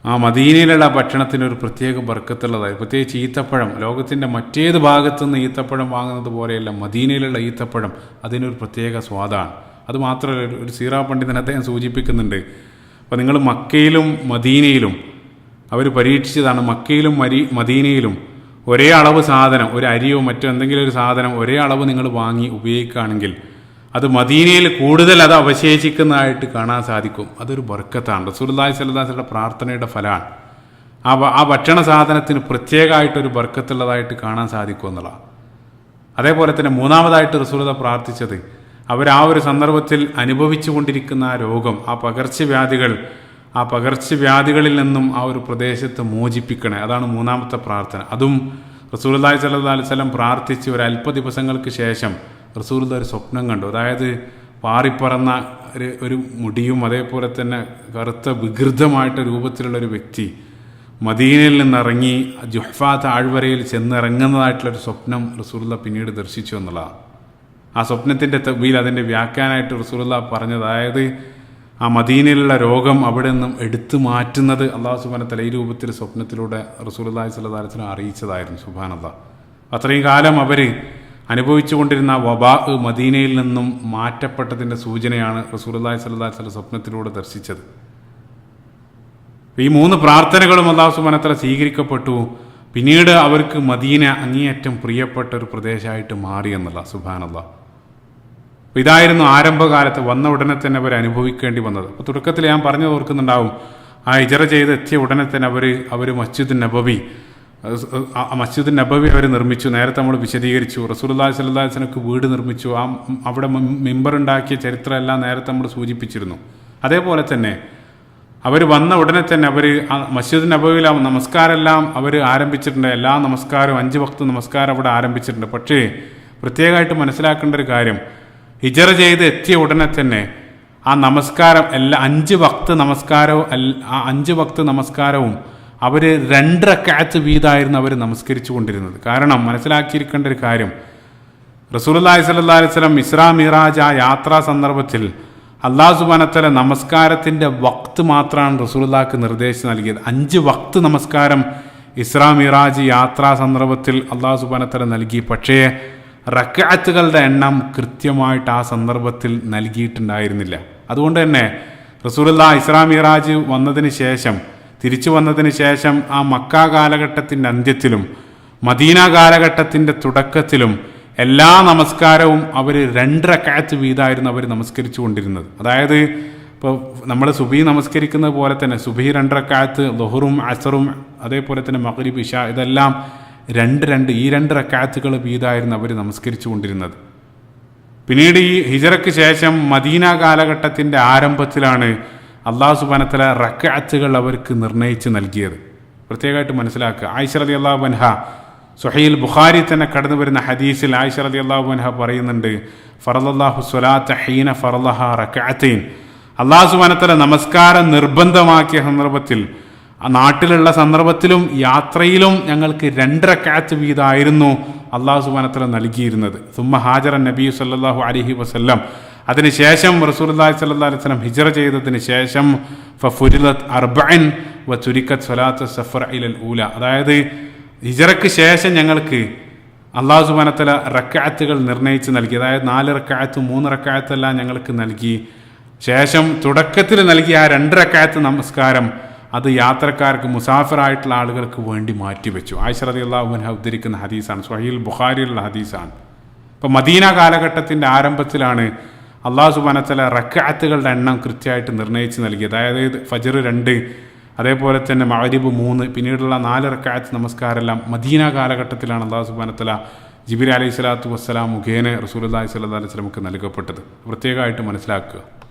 ആ മദീനയിലുള്ള ഭക്ഷണത്തിന് ഒരു പ്രത്യേക ബർക്കത്തുള്ളതായി. പ്രത്യേകിച്ച് ഈത്തപ്പഴം, ലോകത്തിൻ്റെ മറ്റേത് ഭാഗത്തുനിന്ന് ഈത്തപ്പഴം വാങ്ങുന്നത് പോലെയല്ല മദീനയിലുള്ള ഈത്തപ്പഴം, അതിനൊരു പ്രത്യേക സ്വാദാണ്. അതുമാത്രമല്ല, ഒരു സീറാ പണ്ഡിതൻ അദ്ദേഹം സൂചിപ്പിക്കുന്നുണ്ട്, അപ്പോൾ നിങ്ങൾ മക്കയിലും മദീനയിലും അവർ പരീക്ഷിച്ചതാണ്. മക്കയിലും മദീനയിലും ഒരേ അളവ് സാധനം, ഒരു അരിയോ മറ്റോ എന്തെങ്കിലും ഒരു സാധനം ഒരേ അളവ് നിങ്ങൾ വാങ്ങി ഉപയോഗിക്കുകയാണെങ്കിൽ അത് മദീനയിൽ കൂടുതൽ അത് അവശേഷിക്കുന്നതായിട്ട് കാണാൻ സാധിക്കും. അതൊരു ബർക്കത്താണ്. റസൂലുള്ളാഹി സ്വല്ലല്ലാഹു അലൈഹി വസല്ലം പ്രാർത്ഥനയുടെ ഫലമാണ്. ആ ഭക്ഷണ സാധനത്തിന് പ്രത്യേകമായിട്ടൊരു ബർക്കത്തുള്ളതായിട്ട് കാണാൻ സാധിക്കും എന്നുള്ളതാണ്. അതേപോലെ തന്നെ മൂന്നാമതായിട്ട് റസൂലുള്ളാഹി പ്രാർത്ഥിച്ചത്, അവർ ആ ഒരു സന്ദർഭത്തിൽ അനുഭവിച്ചു കൊണ്ടിരിക്കുന്ന ആ രോഗം, ആ പകർച്ചവ്യാധികളിൽ നിന്നും ആ ഒരു പ്രദേശത്ത് മോചിപ്പിക്കണേ. അതാണ് മൂന്നാമത്തെ പ്രാർത്ഥന. അതും റസൂലുള്ളാഹി സ്വല്ലല്ലാഹു അലൈഹി വസല്ലം പ്രാർത്ഥിച്ച് ഒരു അല്പ ദിവസങ്ങൾക്ക് ശേഷം റസൂലുള്ളാഹി ഒരു സ്വപ്നം കണ്ടു. അതായത് പാറിപ്പറന്ന ഒരു മുടിയും അതേപോലെ തന്നെ കറുത്ത വികൃതമായിട്ട് രൂപത്തിലുള്ളൊരു വ്യക്തി മദീനയിൽ നിന്നിറങ്ങി ജുഹ്ഫ താഴ്വരയിൽ ചെന്നിറങ്ങുന്നതായിട്ടുള്ളൊരു സ്വപ്നം റസൂലുള്ളാഹി പിന്നീട് ദർശിച്ചു എന്നുള്ളതാണ്. ആ സ്വപ്നത്തിൻ്റെ തവ്വീൽ, അതിൻ്റെ വ്യാഖ്യാനമായിട്ട് റസൂലുള്ളാഹി പറഞ്ഞത്, അതായത് ആ മദീനയിലുള്ള രോഗം അവിടെ നിന്നും എടുത്തു മാറ്റുന്നത് അല്ലാഹു സുബ്ഹാനഹു വ തആല ഈ രൂപത്തിൽ സ്വപ്നത്തിലൂടെ റസൂലുള്ളാഹി സ്വല്ലല്ലാഹു അലൈഹി വസല്ലം അറിയിച്ചതായിരുന്നു. സുബ്ഹാനല്ലാഹ്. അത്രയും കാലം അവർ അനുഭവിച്ചു കൊണ്ടിരുന്ന വബാ മദീനയിൽ നിന്നും മാറ്റപ്പെട്ടതിൻ്റെ സൂചനയാണ് റസൂലുള്ളാഹി സ്വല്ലല്ലാഹു അലൈഹി വസല്ലം സ്വപ്നത്തിലൂടെ ദർശിച്ചത്. ഈ 3 പ്രാർത്ഥനകളും അല്ലാഹു സുബ്ഹാനഹു വ തആല സ്വീകരിക്കപ്പെട്ടു. പിന്നീട് അവർക്ക് മദീന അങ്ങേയറ്റം പ്രിയപ്പെട്ട ഒരു പ്രദേശമായിട്ട് മാറി എന്നുള്ള. സുബ്ഹാനല്ലാഹ്. അപ്പോൾ ഇതായിരുന്നു ആരംഭകാലത്ത് വന്ന ഉടനെ തന്നെ അവർ അനുഭവിക്കേണ്ടി വന്നത്. അപ്പോൾ തുടക്കത്തിൽ ഞാൻ പറഞ്ഞു ഓർക്കുന്നുണ്ടാവും, ആ ഹിജറ ചെയ്ത് എത്തിയ ഉടനെ തന്നെ അവർ മസ്ജിദ് നബവി അവർ നിർമ്മിച്ചു. നേരത്തെ നമ്മൾ വിശദീകരിച്ചു. റസൂലുള്ളാഹി സ്വല്ലല്ലാഹു അലൈഹി വസല്ലമക്ക് വീട് നിർമ്മിച്ചു. അവിടെ മിമ്പർ ഉണ്ടാക്കിയ ചരിത്രമെല്ലാം നേരത്തെ നമ്മൾ സൂചിപ്പിച്ചിരുന്നു. അതേപോലെ തന്നെ അവർ വന്ന ഉടനെ തന്നെ അവർ മസ്ജിദ് നബവിയിൽ നമസ്കാരമെല്ലാം അവർ ആരംഭിച്ചിട്ടുണ്ട്. എല്ലാ നമസ്കാരവും 5 വക്ത് നമസ്കാരം അവിടെ ആരംഭിച്ചിട്ടുണ്ട്. പക്ഷേ പ്രത്യേകമായിട്ട് മനസ്സിലാക്കേണ്ട ഒരു കാര്യം, ഹിജറ ചെയ്ത് എത്തിയ ഉടനെ തന്നെ ആ നമസ്കാരം 5 വക്ത് നമസ്കാരവും അവർ 2 റക്അത്ത് വീതമായിരുന്നു അവർ നമസ്കരിച്ചു കൊണ്ടിരുന്നത്. കാരണം മനസ്സിലാക്കിയിരിക്കേണ്ട ഒരു കാര്യം, റസൂലുള്ളാഹി സ്വല്ലല്ലാഹു അലൈഹി വസല്ലം ഇസ്രാ മിറാജ് ആ യാത്രാ സന്ദർഭത്തിൽ അല്ലാഹു സുബ്ഹാനഹു വ തആല നമസ്കാരത്തിൻ്റെ വക്ത് മാത്രമാണ് റസൂലുള്ളാഹിക്ക് നിർദ്ദേശം നൽകിയത്. 5 വക്ത് നമസ്കാരം ഇസ്രാ മിറാജ് യാത്രാ സന്ദർഭത്തിൽ അല്ലാഹു സുബ്ഹാനഹു വ തആല നൽകി. പക്ഷേ റക്അത്തുകളുടെ എണ്ണം കൃത്യമായിട്ട് ആ സന്ദർഭത്തിൽ നൽകിയിട്ടുണ്ടായിരുന്നില്ല. അതുകൊണ്ട് തന്നെ റസൂലുള്ളാഹി ഇസ്രാ മിറാജ് വന്നതിന് ശേഷം, തിരിച്ചു വന്നതിന് ശേഷം ആ മക്ക കാലഘട്ടത്തിൻ്റെ അന്ത്യത്തിലും മദീന കാലഘട്ടത്തിൻ്റെ തുടക്കത്തിലും എല്ലാ നമസ്കാരവും അവർ 2 റക്അത്ത് വീതമായിരുന്നു അവർ നമസ്കരിച്ചു കൊണ്ടിരുന്നത്. അതായത് ഇപ്പോൾ നമ്മൾ സുബഹി നമസ്കരിക്കുന്നത് പോലെ തന്നെ സുബഹി 2 റക്അത്ത്, ളുഹറും അസറും അതേപോലെ തന്നെ മഗ്രിബ് ഇശാ ഇതെല്ലാം 2 റക്അത്തുകൾ വീതമായിരുന്നു അവർ നമസ്കരിച്ചു കൊണ്ടിരുന്നത്. പിന്നീട് ഈ ഹിജറയ്ക്ക് ശേഷം മദീന കാലഘട്ടത്തിൻ്റെ ആരംഭത്തിലാണ് അല്ലാഹു സുബ്ഹാനഹു വ തആല റക്അത്തുകൾ അവർക്ക് നിർണയിച്ച് നൽകിയത്. പ്രത്യേകമായിട്ട് മനസ്സിലാക്കുക. ആയിഷ റളിയല്ലാഹു അൻഹ സ്വഹീഹുൽ ബുഖാരി തന്നെ കടന്നു വരുന്ന ഹദീസിൽ ആയിഷ റളിയല്ലാഹു അൻഹ പറയുന്നുണ്ട്, ഫറളല്ലാഹു സ്വലാത്ത ഹീന ഫറളഹ റക്അത്തൈൻ. അല്ലാഹു സുബ്ഹാനഹു വ തആല നമസ്കാരം നിർബന്ധമാക്കിയ സന്ദർഭത്തിൽ, ആ നാട്ടിലുള്ള സന്ദർഭത്തിലും യാത്രയിലും ഞങ്ങൾക്ക് 2 റക്അത്ത് വീതമായിരുന്നു അല്ലാഹു സുബ്ഹാനഹു വ തആല നൽകിയിരുന്നത്. സുമ്മ ഹാജറ നബി സല്ലല്ലാഹു അലൈഹി വസല്ലം, അതിനുശേഷം റസൂലുള്ളാഹി സ്വല്ലല്ലാഹു അലൈഹി വസല്ലം ഹിജ്റ ചെയ്തതിന് ശേഷം ഫഫുരിലത് 40 വതുരിക്കത് സ്വലാത്ത് സഫർ ഇലൽ ഊല. അതായത് ഹിജ്റയ്ക്ക് ശേഷം ഞങ്ങൾക്ക് അല്ലാഹു സുബ്ഹാനഹു വ തആല റക്അത്തുകൾ നിർണയിച്ച് നൽകി. അതായത് 4 റക്അത്ത് 3 റക്അത്തെല്ലാം ഞങ്ങൾക്ക് നൽകി. ശേഷം തുടക്കത്തിൽ നൽകിയ ആ 2 റക്അത്ത് നമസ്കാരം അത് യാത്രക്കാർക്ക്, മുസാഫിറായിട്ടുള്ള ആളുകൾക്ക് വേണ്ടി മാറ്റിവെച്ചു. ആയിഷ റളിയല്ലാഹു അൻഹ ഉദ്ധരിക്കുന്ന ഹദീസാണ്, സ്വഹീഹുൽ ബുഖാരിയിലുള്ള ഹദീസാണ്. ഇപ്പോൾ മദീന കാലഘട്ടത്തിൻ്റെ ആരംഭത്തിലാണ് അല്ലാഹു സുബ്ഹാനഹു വ തആല റക്അത്തുകളുടെ എണ്ണം കൃത്യമായിട്ട് നിർണയിച്ച് നൽകിയത്. അതായത് ഫജ്ർ 2, അതേപോലെ തന്നെ മഗ്രിബ് 3, പിന്നീടുള്ള 4 റക്അത്ത് നമസ്കാരമെല്ലാം മദീന കാലഘട്ടത്തിലാണ് അല്ലാഹു സുബ്ഹാനഹു വ തആല ജിബ്രീൽ അലൈഹി സ്വലാത്തു വസ്സലാം മുഖേന റസൂലുള്ളാഹി സ്വല്ലല്ലാഹു അലൈഹി വസല്ലമക്ക് നൽകപ്പെട്ടത്. പ്രത്യേകമായിട്ട് മനസ്സിലാക്കുക.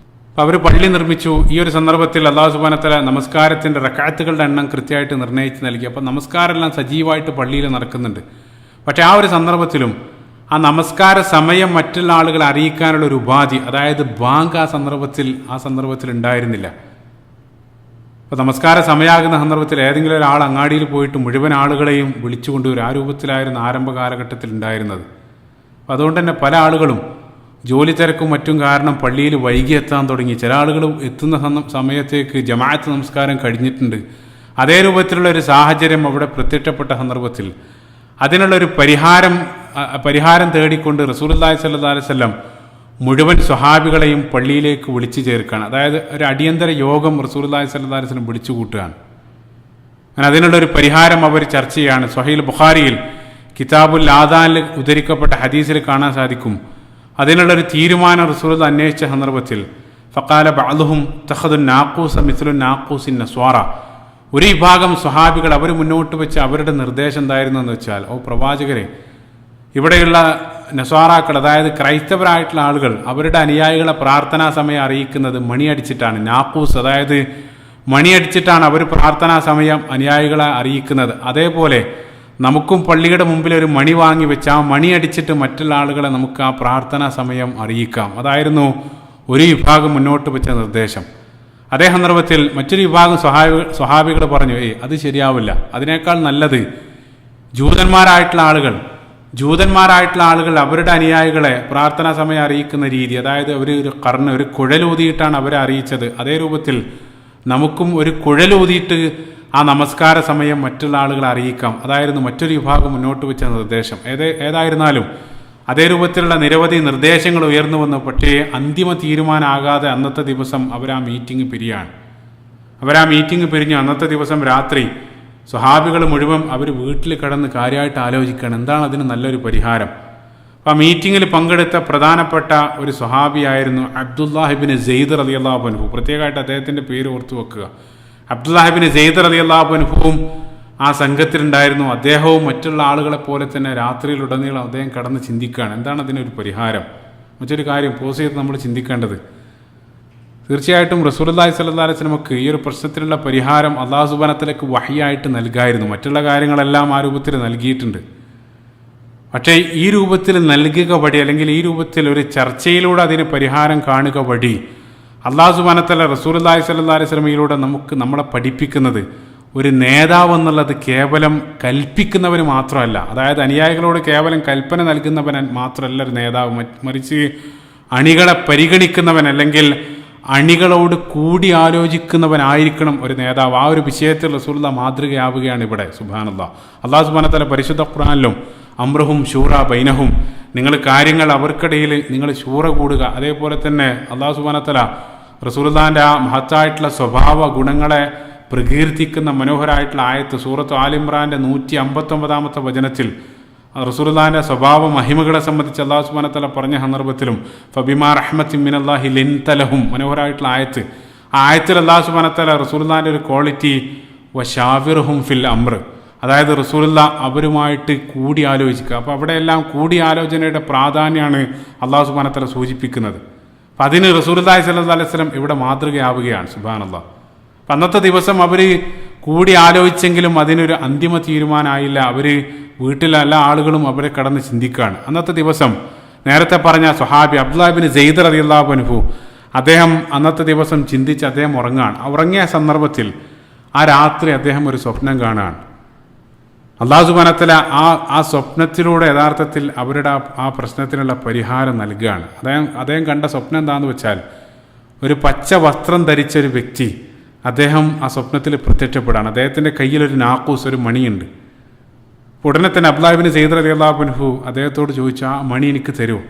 അപ്പോൾ അവർ പള്ളി നിർമ്മിച്ചു. ഈ ഒരു സന്ദർഭത്തിൽ അല്ലാഹു സുബ്ഹാനഹു വ തആല നമസ്കാരത്തിൻ്റെ റക്അത്തുകളുടെ എണ്ണം കൃത്യമായിട്ട് നിർണയിച്ച് നൽകി. അപ്പോൾ നമസ്കാരമെല്ലാം സജീവമായിട്ട് പള്ളിയിൽ നടക്കുന്നുണ്ട്. പക്ഷേ ആ ഒരു സന്ദർഭത്തിലും ആ നമസ്കാര സമയം മറ്റുള്ള ആളുകളെ അറിയിക്കാനുള്ള ഒരു ഉപാധി, അതായത് ബാങ്ക് ആ സന്ദർഭത്തിൽ ഉണ്ടായിരുന്നില്ല. അപ്പോൾ നമസ്കാര സമയമാകുന്ന സന്ദർഭത്തിൽ ഏതെങ്കിലും ഒരാൾ അങ്ങാടിയിൽ പോയിട്ട് മുഴുവൻ ആളുകളെയും വിളിച്ചുകൊണ്ടുവരും. ആ രൂപത്തിലായിരുന്നു ആരംഭ കാലഘട്ടത്തിൽ ഉണ്ടായിരുന്നത്. അപ്പോൾ അതുകൊണ്ട് തന്നെ പല ആളുകളും ജോലി തിരക്കും മറ്റും കാരണം പള്ളിയിൽ വൈകി എത്താൻ തുടങ്ങി. ചില ആളുകൾ എത്തുന്ന സമയത്തേക്ക് ജമാഅത്ത് നമസ്കാരം കഴിഞ്ഞിട്ടുണ്ട്. അതേ രൂപത്തിലുള്ള ഒരു സാഹചര്യം അവിടെ പ്രത്യക്ഷപ്പെട്ട സന്ദർഭത്തിൽ അതിനുള്ളൊരു പരിഹാരം തേടിക്കൊണ്ട് റസൂലുള്ളാഹി സ്വല്ലല്ലാഹു അലൈഹി വസല്ലം മുഴുവൻ സ്വഹാബികളെയും പള്ളിയിലേക്ക് വിളിച്ചു ചേർക്കുകയാണ്. അതായത് ഒരു അടിയന്തര യോഗം റസൂലുള്ളാഹി സ്വല്ലല്ലാഹു അലൈഹി വസല്ലം വിളിച്ചു കൂട്ടുകയാണ്. അങ്ങനെ അതിനുള്ളൊരു പരിഹാരം അവർ ചർച്ച ചെയ്യുകയാണ്. സ്വഹീഹുൽ ബുഖാരിയിൽ കിതാബുൽ ആദാനിൽ ഉദ്ധരിക്കപ്പെട്ട ഹദീസിൽ കാണാൻ സാധിക്കും. അതിനുള്ളൊരു തീരുമാനം റസൂൽ അന്വേഷിച്ച സന്ദർഭത്തിൽ ഫഖാല ബഅദുഹും തഖദുൻ നാഖൂസ മിസ്ലു നാഖൂസിൻ നസ്വാറ. ഒരു വിഭാഗം സ്വഹാബികൾ അവർ മുന്നോട്ട് വെച്ച അവരുടെ നിർദ്ദേശം എന്തായിരുന്നു എന്ന് വെച്ചാൽ, ഓ പ്രവാചകരെ, ഇവിടെയുള്ള നസ്വാറാക്കൾ, അതായത് ക്രൈസ്തവരായിട്ടുള്ള ആളുകൾ അവരുടെ അനുയായികളെ പ്രാർത്ഥനാ സമയം അറിയിക്കുന്നത് മണിയടിച്ചിട്ടാണ്. നാഖൂസ്, അതായത് മണിയടിച്ചിട്ടാണ് അവർ പ്രാർത്ഥനാ സമയം അനുയായികളെ അറിയിക്കുന്നത്. അതേപോലെ നമുക്കും പള്ളിയുടെ മുമ്പിൽ ഒരു മണി വാങ്ങി വെച്ച് ആ മണി അടിച്ചിട്ട് മറ്റുള്ള ആളുകളെ നമുക്ക് ആ പ്രാർത്ഥനാ സമയം അറിയിക്കാം. അതായിരുന്നു ഒരു വിഭാഗം മുന്നോട്ട് വെച്ച നിർദ്ദേശം. അതേ സന്ദർഭത്തിൽ മറ്റൊരു വിഭാഗം സ്വഹാബികൾ പറഞ്ഞു, അത് ശരിയാവില്ല, അതിനേക്കാൾ നല്ലത് ജൂതന്മാരായിട്ടുള്ള ആളുകൾ അവരുടെ അനുയായികളെ പ്രാർത്ഥനാ സമയം അറിയിക്കുന്ന രീതി, അതായത് ഒരു കുഴലൂതിയിട്ടാണ് അവരെ അറിയിച്ചത്. അതേ രൂപത്തിൽ നമുക്കും ഒരു കുഴലൂതിയിട്ട് ആ നമസ്കാര സമയം മറ്റുള്ള ആളുകളെ അറിയിക്കാം. അതായിരുന്നു മറ്റൊരു വിഭാഗം മുന്നോട്ട് വെച്ച നിർദ്ദേശം. ഏതായിരുന്നാലും അതേ രൂപത്തിലുള്ള നിരവധി നിർദ്ദേശങ്ങൾ ഉയർന്നു വന്നു. പക്ഷേ അന്തിമ തീരുമാനമാകാതെ അന്നത്തെ ദിവസം അവർ ആ മീറ്റിംഗ് പിരിഞ്ഞു. അന്നത്തെ ദിവസം രാത്രി സ്വഹാബികൾ മുഴുവൻ അവർ വീട്ടിൽ കിടന്ന് കാര്യമായിട്ട് ആലോചിക്കുകയാണ്, എന്താണ് അതിന് നല്ലൊരു പരിഹാരം. അപ്പോൾ ആ മീറ്റിങ്ങിൽ പങ്കെടുത്ത പ്രധാനപ്പെട്ട ഒരു സ്വഹാബിയായിരുന്നു അബ്ദുല്ലാഹ് ഇബ്നു സെയ്ദ് റളിയല്ലാഹു അൻഹു. പ്രത്യേകമായിട്ട് അദ്ദേഹത്തിൻ്റെ പേര് ഓർത്തു വെക്കുക. അബ്ദുല്ലാഹിബിൻ സെയ്ദ് റളിയല്ലാഹു അൻഹുവും ആ സംഘത്തിലുണ്ടായിരുന്നു. അദ്ദേഹവും മറ്റുള്ള ആളുകളെ പോലെ തന്നെ രാത്രിയിലുടനീളം അദ്ദേഹം കടന്ന് ചിന്തിക്കുകയാണ്, എന്താണ് അതിനൊരു പരിഹാരം. മറ്റൊരു കാര്യം പോസ് ചെയ്ത് നമ്മൾ ചിന്തിക്കേണ്ടത്, തീർച്ചയായിട്ടും റസൂലുള്ളാഹി സ്വല്ലല്ലാഹു അലൈഹി വസല്ലമക്ക് ഈ ഒരു പ്രശ്നത്തിനുള്ള പരിഹാരം അല്ലാഹു സുബ്ഹാനഹു വ തആലക്ക് വഹിയായിട്ട് നൽകായിരുന്നു. മറ്റുള്ള കാര്യങ്ങളെല്ലാം ആ രൂപത്തിൽ നൽകിയിട്ടുണ്ട്. പക്ഷേ ഈ രൂപത്തിൽ നൽകുക വഴി, അല്ലെങ്കിൽ ഈ രൂപത്തിൽ ഒരു ചർച്ചയിലൂടെ അതിന് പരിഹാരം കാണുക വഴി അല്ലാഹു സുബ്ഹാനഹു വ തആല റസൂലുള്ളാഹി സ്വല്ലല്ലാഹു അലൈഹി വസല്ലമയിലൂടെ നമ്മളെ പഠിപ്പിക്കുന്നത് ഒരു നേതാവ് എന്നുള്ളത് കേവലം കൽപ്പിക്കുന്നവന് മാത്രമല്ല, അതായത് അനുയായികളോട് കേവലം കൽപ്പന നൽകുന്നവൻ മാത്രമല്ല ഒരു നേതാവ്, മറിച്ച് അണികളെ പരിഗണിക്കുന്നവൻ, അല്ലെങ്കിൽ അണികളോട് കൂടി ആലോചിക്കുന്നവനായിരിക്കണം ഒരു നേതാവ്. ആ ഒരു വിഷയത്തിൽ റസൂലുള്ളാഹി മാതൃകയാവുകയാണ് ഇവിടെ. സുബ്ഹാനല്ലാഹ്. അല്ലാഹു സുബ്ഹാനഹു വ തആല പരിശുദ്ധ ഖുർആനിലും അംറുഹും ശൂറ ബൈനഹും, നിങ്ങൾ കാര്യങ്ങൾ അവർക്കിടയിൽ നിങ്ങൾ ശൂറ കൂടുക. അതേപോലെ തന്നെ അല്ലാഹു സുബ്ഹാനഹു വ തആല റസൂലുള്ളാഹിൻ്റെ ആ മഹത്തായിട്ടുള്ള സ്വഭാവ ഗുണങ്ങളെ പ്രകീർത്തിക്കുന്ന മനോഹരമായിട്ടുള്ള ആയത്ത് സൂറത്ത് ആൽ ഇംറാന്റെ 159 വചനത്തിൽ റസൂലുള്ളാഹിന്റെ സ്വഭാവ മഹിമകളെ സംബന്ധിച്ച് അല്ലാഹു സുബ്ഹാനഹു വ തആല പറഞ്ഞ സന്ദർഭത്തിലും ഫബിമാ റഹ്മത്തിൻ മിനല്ലാഹി ലിൻത ലഹും, മനോഹരമായിട്ടുള്ള ആയത്ത്. ആ ആയത്തിൽ അല്ലാഹു സുബ്ഹാനഹു വ തആല റസൂലുള്ളാഹിന്റെ ഒരു ക്വാളിറ്റി വശാവിർഹും ഫിൽ അംർ, അതായത് റസൂലുള്ളാഹി അവരുമായിട്ട് കൂടി ആലോചിക്കുക. അപ്പോൾ അവിടെയെല്ലാം കൂടിയാലോചനയുടെ പ്രാധാന്യമാണ് അല്ലാഹു സുബ്ഹാനഹു വ തആല സൂചിപ്പിക്കുന്നത്. അപ്പം അതിന് റസൂലുള്ളാഹി സ്വല്ലല്ലാഹു അലൈഹി വസല്ലം ഇവിടെ മാതൃകയാവുകയാണ്. സുബ്ഹാനല്ലാഹ്. അന്നത്തെ ദിവസം അവർ കൂടി ആലോചിച്ചെങ്കിലും അതിനൊരു അന്തിമ തീരുമാനമായില്ല. അവർ വീട്ടിലെ എല്ലാ ആളുകളും അവരെ കടന്ന് ചിന്തിക്കുകയാണ്. അന്നത്തെ ദിവസം നേരത്തെ പറഞ്ഞ സ്വഹാബി അബ്ദുല്ലാഹിബിൻ സെയ്ദ് റളിയല്ലാഹു അൻഹു, അദ്ദേഹം അന്നത്തെ ദിവസം ചിന്തിച്ച് അദ്ദേഹം ഉറങ്ങുകയാണ്. ഉറങ്ങിയ സന്ദർഭത്തിൽ ആ രാത്രി അദ്ദേഹം ഒരു സ്വപ്നം കാണുകയാണ്. അല്ലാഹു സുബ്ഹാനഹു വ തആല ആ സ്വപ്നത്തിലൂടെ യഥാർത്ഥത്തിൽ അവരുടെ ആ പ്രശ്നത്തിനുള്ള പരിഹാരം നൽകുകയാണ്. അദ്ദേഹം കണ്ട സ്വപ്നം എന്താണെന്ന് വെച്ചാൽ, ഒരു പച്ച വസ്ത്രം ധരിച്ച ഒരു വ്യക്തി അദ്ദേഹം ആ സ്വപ്നത്തിൽ പ്രത്യക്ഷപ്പെടാണ്. അദ്ദേഹത്തിൻ്റെ കയ്യിലൊരു നാക്കൂസ്, ഒരു മണിയുണ്ട്. ഉടനെ തന്നെ അബ്ദുല്ലാഹിബിൻ സെയ്ദ് റളിയല്ലാഹു അൻഹു അദ്ദേഹത്തോട് ചോദിച്ചു, ആ മണി എനിക്ക് തരുമോ?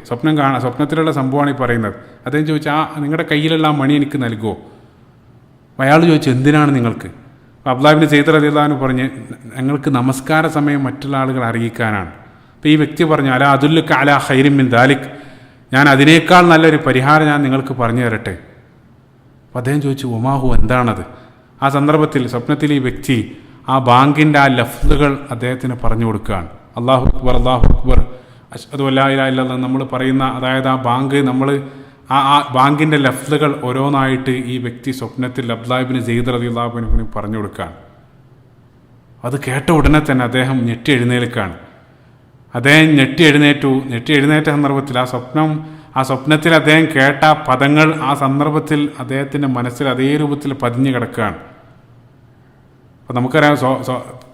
സ്വപ്നത്തിലുള്ള സംഭവമാണ് ഈ പറയുന്നത്. അദ്ദേഹം ചോദിച്ചു, നിങ്ങളുടെ കയ്യിലുള്ള ആ മണി എനിക്ക് നൽകുമോ? അയാൾ ചോദിച്ചു, എന്തിനാണ് നിങ്ങൾക്ക്? അബ്ദുല്ലാഹിബിൻ സെയ്ദ് റളിയല്ലാഹു അൻഹു പറഞ്ഞ്, ഞങ്ങൾക്ക് നമസ്കാര സമയം മറ്റുള്ള ആളുകൾ അറിയിക്കാനാണ്. അപ്പോൾ ഈ വ്യക്തി പറഞ്ഞു, അലാ അദുല്ലുക അലാ ഖൈരിൻ മിൻ ദാലിക്, ഞാൻ അതിനേക്കാൾ നല്ലൊരു പരിഹാരം ഞാൻ നിങ്ങൾക്ക് പറഞ്ഞു തരട്ടെ. അപ്പോൾ അദ്ദേഹം ചോദിച്ചു, ഉമാഹു, എന്താണത്? ആ സന്ദർഭത്തിൽ സ്വപ്നത്തിൽ ഈ വ്യക്തി ആ ബാങ്കിൻ്റെ ആ ലഫ്ലുകൾ അദ്ദേഹത്തിന് പറഞ്ഞു കൊടുക്കുകയാണ്. അല്ലാഹു അക്ബർ, അല്ലാഹു അക്ബർ, അശ്ഹദു അല്ലാ ഇലാഹ ഇല്ലല്ലാഹ് നമ്മൾ പറയുന്ന, അതായത് ആ ബാങ്ക് നമ്മൾ ആ ബാങ്കിൻ്റെ ലഫ്ലുകൾ ഓരോന്നായിട്ട് ഈ വ്യക്തി സ്വപ്നത്തിൽ അബ്ദുല്ലാഹിബിൻ സെയ്ദ് റളിയല്ലാഹു അൻഹുവിന് പറഞ്ഞു കൊടുക്കുകയാണ്. അത് കേട്ട ഉടനെ തന്നെ അദ്ദേഹം ഞെട്ടി എഴുന്നേൽക്കുകയാണ്. അദ്ദേഹം ഞെട്ടി എഴുന്നേറ്റ സന്ദർഭത്തിൽ ആ സ്വപ്നത്തിൽ അദ്ദേഹം കേട്ട പദങ്ങൾ ആ സന്ദർഭത്തിൽ അദ്ദേഹത്തിൻ്റെ മനസ്സിൽ അതേ രൂപത്തിൽ പതിഞ്ഞു കിടക്കുകയാണ്. അപ്പോൾ നമുക്കറിയാം,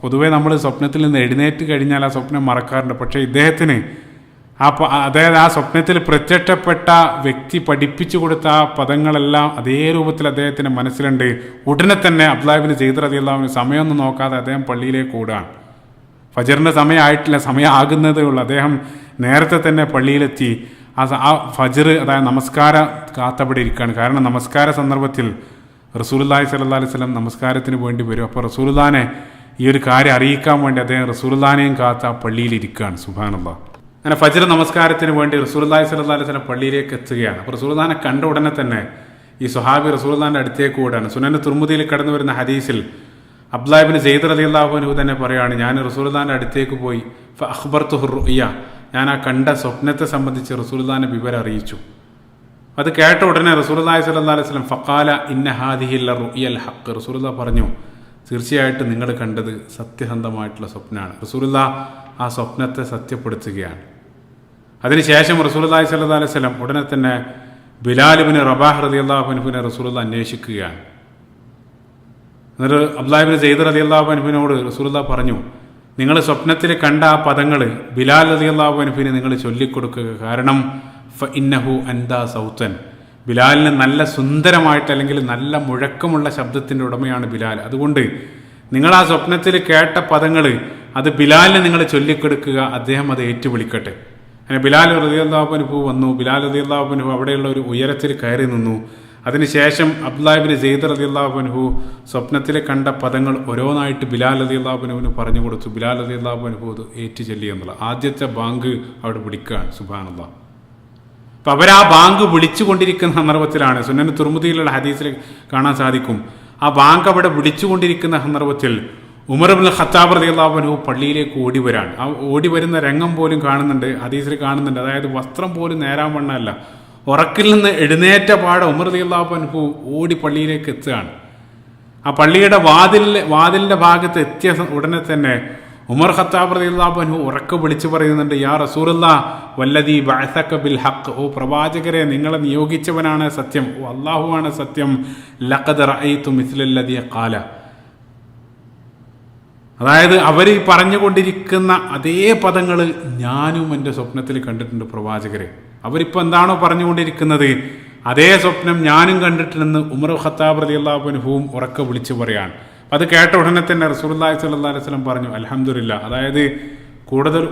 പൊതുവേ നമ്മൾ സ്വപ്നത്തിൽ നിന്ന് എഴുന്നേറ്റ് കഴിഞ്ഞാൽ ആ സ്വപ്നം മറക്കാറുണ്ട്. പക്ഷേ ഇദ്ദേഹത്തിന് അതായത് ആ സ്വപ്നത്തിൽ പ്രത്യക്ഷപ്പെട്ട വ്യക്തി പഠിപ്പിച്ചു കൊടുത്ത ആ പദങ്ങളെല്ലാം അതേ രൂപത്തിൽ അദ്ദേഹത്തിൻ്റെ മനസ്സിലുണ്ട്. ഉടനെ തന്നെ അബ്ദുല്ലാഹിബിൻ സെയ്ദ് റളിയല്ലാഹു അൻഹു സമയമൊന്നും നോക്കാതെ അദ്ദേഹം പള്ളിയിലേക്ക് ഓടുകയാണ്. ഫജറിൻ്റെ സമയമായിട്ടില്ല, സമയം ആകുന്നതേ ഉള്ളൂ. അദ്ദേഹം നേരത്തെ തന്നെ പള്ളിയിലെത്തി ആ ഫജർ, അതായത് നമസ്കാരം കാത്തവിടെ ഇരിക്കുകയാണ്. കാരണം നമസ്കാര സന്ദർഭത്തിൽ റസൂലുള്ളാഹി സ്വല്ലല്ലാഹു അലൈഹി വസല്ലം നമസ്കാരത്തിന് വേണ്ടി വരും. അപ്പോൾ റസൂലുള്ളാഹിനെ ഈ ഒരു കാര്യം അറിയിക്കാൻ വേണ്ടി അദ്ദേഹം റസൂലുള്ളാഹിനെയും കാത്ത് ആ പള്ളിയിൽ ഇരിക്കുകയാണ്. സുബ്ഹാനല്ലാഹ്. അങ്ങനെ ഫജ്ർ നമസ്കാരത്തിന് വേണ്ടി റസൂലുള്ളാഹി സ്വല്ലല്ലാഹു അലൈഹി വസല്ലം പള്ളിയിലേക്ക് എത്തുകയാണ്. അപ്പോൾ റസൂലുള്ളാഹിനെ കണ്ട ഉടനെ തന്നെ ഈ സ്വഹാബി റസൂലുള്ളാഹിൻ്റെ അടുത്തേക്ക് ഓടുകയാണ്. സുനൻ തുർമുദിയിൽ കടന്നു വരുന്ന ഹദീസിൽ അബ്ദുല്ലാഹിബിൻ സെയ്ദ് റളിയല്ലാഹു അൻഹു തന്നെ പറയുകയാണ്, ഞാൻ റസൂലുള്ളാഹിൻ്റെ അടുത്തേക്ക് പോയി ഫഅഖ്ബർതുഹു റുഅ്യ, ഞാൻ ആ കണ്ട സ്വപ്നത്തെ സംബന്ധിച്ച് റസൂലുള്ളാഹിനെ വിവരം അറിയിച്ചു. അത് കേട്ട ഉടനെ റസൂലുള്ളാഹി സ്വല്ലല്ലാഹു അലൈഹി വസല്ലം ഫഖാല ഇന്ന ഹാദിഹി റുഅ്യൽ ഹഖ്, റസൂലുള്ളാഹി പറഞ്ഞു, തീർച്ചയായിട്ടും നിങ്ങൾ കണ്ടത് സത്യസന്ധമായിട്ടുള്ള സ്വപ്നമാണ്. റസൂലുള്ളാഹി ആ സ്വപ്നത്തെ സത്യപ്പെടുത്തുകയാണ്. അതിനുശേഷം റസൂലുള്ളാഹി സ്വല്ലല്ലാഹു അലൈഹി വസല്ലം ഉടനെ തന്നെ ബിലാൽ ഇബ്നു റബാഹ് റളിയല്ലാഹു അൻഹുവിനെ റസൂലുള്ളാഹി അന്വേഷിക്കുകയാണ്. എന്നിട്ട് അബ്ദുല്ലാഹിബിൻ സെയ്ദ് റളിയല്ലാഹു അൻഹുവിനോട് റസൂലുള്ളാഹി പറഞ്ഞു, നിങ്ങൾ സ്വപ്നത്തിൽ കണ്ട ആ പദങ്ങൾ ബിലാൽ റളിയല്ലാഹു അൻഹുവിനെ നിങ്ങൾ ചൊല്ലിക്കൊടുക്കുക. കാരണം ഫഇന്നഹു അൻദാ സൗതൻ, ബിലാലിന് നല്ല സുന്ദരമായിട്ട് അല്ലെങ്കിൽ നല്ല മുഴക്കമുള്ള ശബ്ദത്തിൻ്റെ ഉടമയാണ് ബിലാൽ. അതുകൊണ്ട് നിങ്ങൾ ആ സ്വപ്നത്തിൽ കേട്ട പദങ്ങൾ അത് ബിലാലിനെ നിങ്ങൾ ചൊല്ലിക്കൊടുക്കുക, അദ്ദേഹം അത് ഏറ്റുവിളിക്കട്ടെ. അങ്ങനെ ബിലാൽ റളിയല്ലാഹു അൻഹു വന്നു. ബിലാൽ റളിയല്ലാഹു അൻഹു അവിടെയുള്ള ഒരു ഉയരത്തിൽ കയറി നിന്നു. അതിനുശേഷം അബ്ദുല്ലാഹിബിൻ സെയ്ദ് റളിയല്ലാഹു അൻഹു സ്വപ്നത്തിൽ കണ്ട പദങ്ങൾ ഓരോന്നായിട്ട് ബിലാൽ റളിയല്ലാഹു അൻഹുവിന് പറഞ്ഞു കൊടുത്തു. ബിലാൽ റളിയല്ലാഹു അൻഹു അത് ഏറ്റു ചൊല്ലി എന്നുള്ള ആദ്യത്തെ ബാങ്ക് അവിടെ വിളിക്കുകയാണ്. സുബ്ഹാനല്ലാഹ്. അപ്പം അവരാ ബാങ്ക് വിളിച്ചുകൊണ്ടിരിക്കുന്ന സന്ദർഭത്തിലാണ് സുനൻ തുർമുദിയിലുള്ള ഹദീസിൽ കാണാൻ സാധിക്കും, ആ ബാങ്ക് അവിടെ വിളിച്ചുകൊണ്ടിരിക്കുന്ന സന്ദർഭത്തിൽ ഉമർ ഇബ്നുൽ ഖത്താബ് റളിയല്ലാഹു അൻഹു പള്ളിയിലേക്ക് ഓടി വരാൻ, ആ ഓടി വരുന്ന രംഗം പോലും കാണുന്നുണ്ട്, ഹദീസിൽ കാണുന്നുണ്ട്. അതായത് വസ്ത്രം പോലും നേരാൻ വണ്ണമല്ല, ഉറക്കിൽ നിന്ന് എഴുന്നേറ്റ പാടെ ഉമർ റളിയല്ലാഹു അൻഹു ഓടി പള്ളിയിലേക്ക് എത്തുകയാണ്. ആ പള്ളിയുടെ വാതിലിന്റെ ഭാഗത്ത് എത്തിയ ഉടനെ തന്നെ ഉമർ ഖത്താബ് റളിയല്ലാഹു അൻഹു ഉറക്കെ വിളിച്ചു പറയുന്നുണ്ട്, യാ റസൂലല്ലാഹ് വല്ലദീ ബഅസക ബിൽ ഹഖ്, ഓ പ്രവാചകരെ, നിങ്ങളെ നിയോഗിച്ചവനാണ് സത്യം, ഓ അല്ലാഹുവാണ് സത്യം, ലഖദ് റഅയ്തു മിസ്ലല്ലദീ ഖാല. അതായത് അവർ പറഞ്ഞുകൊണ്ടിരിക്കുന്ന അതേ പദങ്ങൾ ഞാനും എൻ്റെ സ്വപ്നത്തിൽ കണ്ടിട്ടുണ്ട് പ്രവാചകരെ. അവരിപ്പോൾ എന്താണോ പറഞ്ഞുകൊണ്ടിരിക്കുന്നത് അതേ സ്വപ്നം ഞാനും കണ്ടിട്ടുണ്ടെന്ന് ഉമർ ഖത്താബ് റളിയല്ലാഹു അൻഹുവും ഉറക്കെ വിളിച്ചു പറയാണ്. അത് കേട്ട ഉടനെ തന്നെ റസൂലുള്ളാഹി സ്വല്ലല്ലാഹു അലൈഹി വസല്ലം പറഞ്ഞു, അൽഹംദുലില്ലാ. അതായത് കൂടുതൽ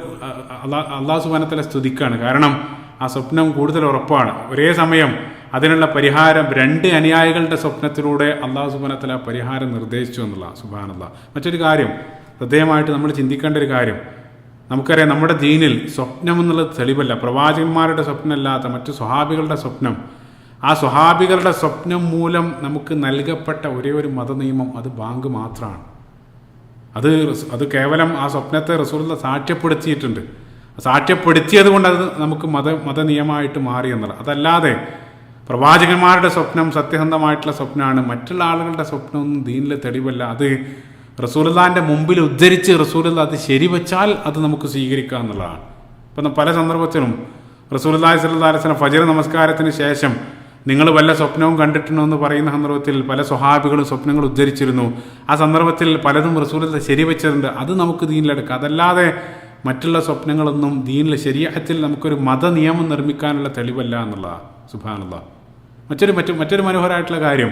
അല്ലാഹു സുബ്ഹാനഹു വ തആല സ്തുതിക്കാണ്. കാരണം ആ സ്വപ്നം കൂടുതൽ ഉറപ്പാണ്. ഒരേ സമയം അതിനുള്ള പരിഹാരം രണ്ട് അനുയായികളുടെ സ്വപ്നത്തിലൂടെ അല്ലാഹു സുബ്ഹാനഹു വ തആല പരിഹാരം നിർദ്ദേശിച്ചു എന്നുള്ള. സുബ്ഹാനല്ലാഹ്. മറ്റൊരു കാര്യം ഹൃദയമായിട്ട് നമ്മൾ ചിന്തിക്കേണ്ട ഒരു കാര്യം, നമുക്കറിയാം നമ്മുടെ ദീനിൽ സ്വപ്നം എന്നുള്ളത് തെളിവല്ല. പ്രവാചകന്മാരുടെ സ്വപ്നമല്ലാത്ത മറ്റു സ്വഹാബികളുടെ സ്വപ്നം, ആ സ്വഹാബികളുടെ സ്വപ്നം മൂലം നമുക്ക് നൽകപ്പെട്ട ഒരേ ഒരു മതനിയമം അത് ബാങ്ക് മാത്രമാണ്. അത് കേവലം ആ സ്വപ്നത്തെ റസൂലുള്ളാഹി സാക്ഷ്യപ്പെടുത്തിയിട്ടുണ്ട്. സാക്ഷ്യപ്പെടുത്തിയത് കൊണ്ട് അത് നമുക്ക് മതനിയമമായിട്ട് മാറി എന്നുള്ളത്. അതല്ലാതെ പ്രവാചകന്മാരുടെ സ്വപ്നം സത്യസന്ധമായിട്ടുള്ള സ്വപ്നമാണ്. മറ്റുള്ള ആളുകളുടെ സ്വപ്നമൊന്നും ദീനിലെ തെളിവല്ല. അത് റസൂലുള്ളാഹിന്റെ മുമ്പിൽ ഉദ്ധരിച്ച് റസൂലുള്ളാഹി അത് ശരിവെച്ചാൽ അത് നമുക്ക് സ്വീകരിക്കുക എന്നുള്ളതാണ്. ഇപ്പം പല സന്ദർഭത്തിലും റസൂലുള്ളാഹി സ്വല്ലല്ലാഹു അലൈഹി വസല്ലം ഫജ്ർ നമസ്കാരത്തിന് ശേഷം നിങ്ങൾ വല്ല സ്വപ്നവും കണ്ടിട്ടുണ്ടോ എന്ന് പറയുന്ന സന്ദർഭത്തിൽ പല സ്വഹാബികളും സ്വപ്നങ്ങൾ ഉദ്ധരിച്ചിരുന്നു. ആ സന്ദർഭത്തിൽ പലതും റസൂലുള്ളാഹി ശരിവെച്ചിട്ടുണ്ട്. അത് നമുക്ക് ദീനിലെടുക്കാം. അതല്ലാതെ മറ്റുള്ള സ്വപ്നങ്ങളൊന്നും ദീനിലെ ശരീഅത്തിൽ നമുക്കൊരു മതനിയമം നിർമ്മിക്കാനുള്ള തെളിവല്ല എന്നുള്ളതാണ്. സുബ്ഹാനല്ലാഹ്. മറ്റൊരു മനോഹരമായിട്ടുള്ള കാര്യം,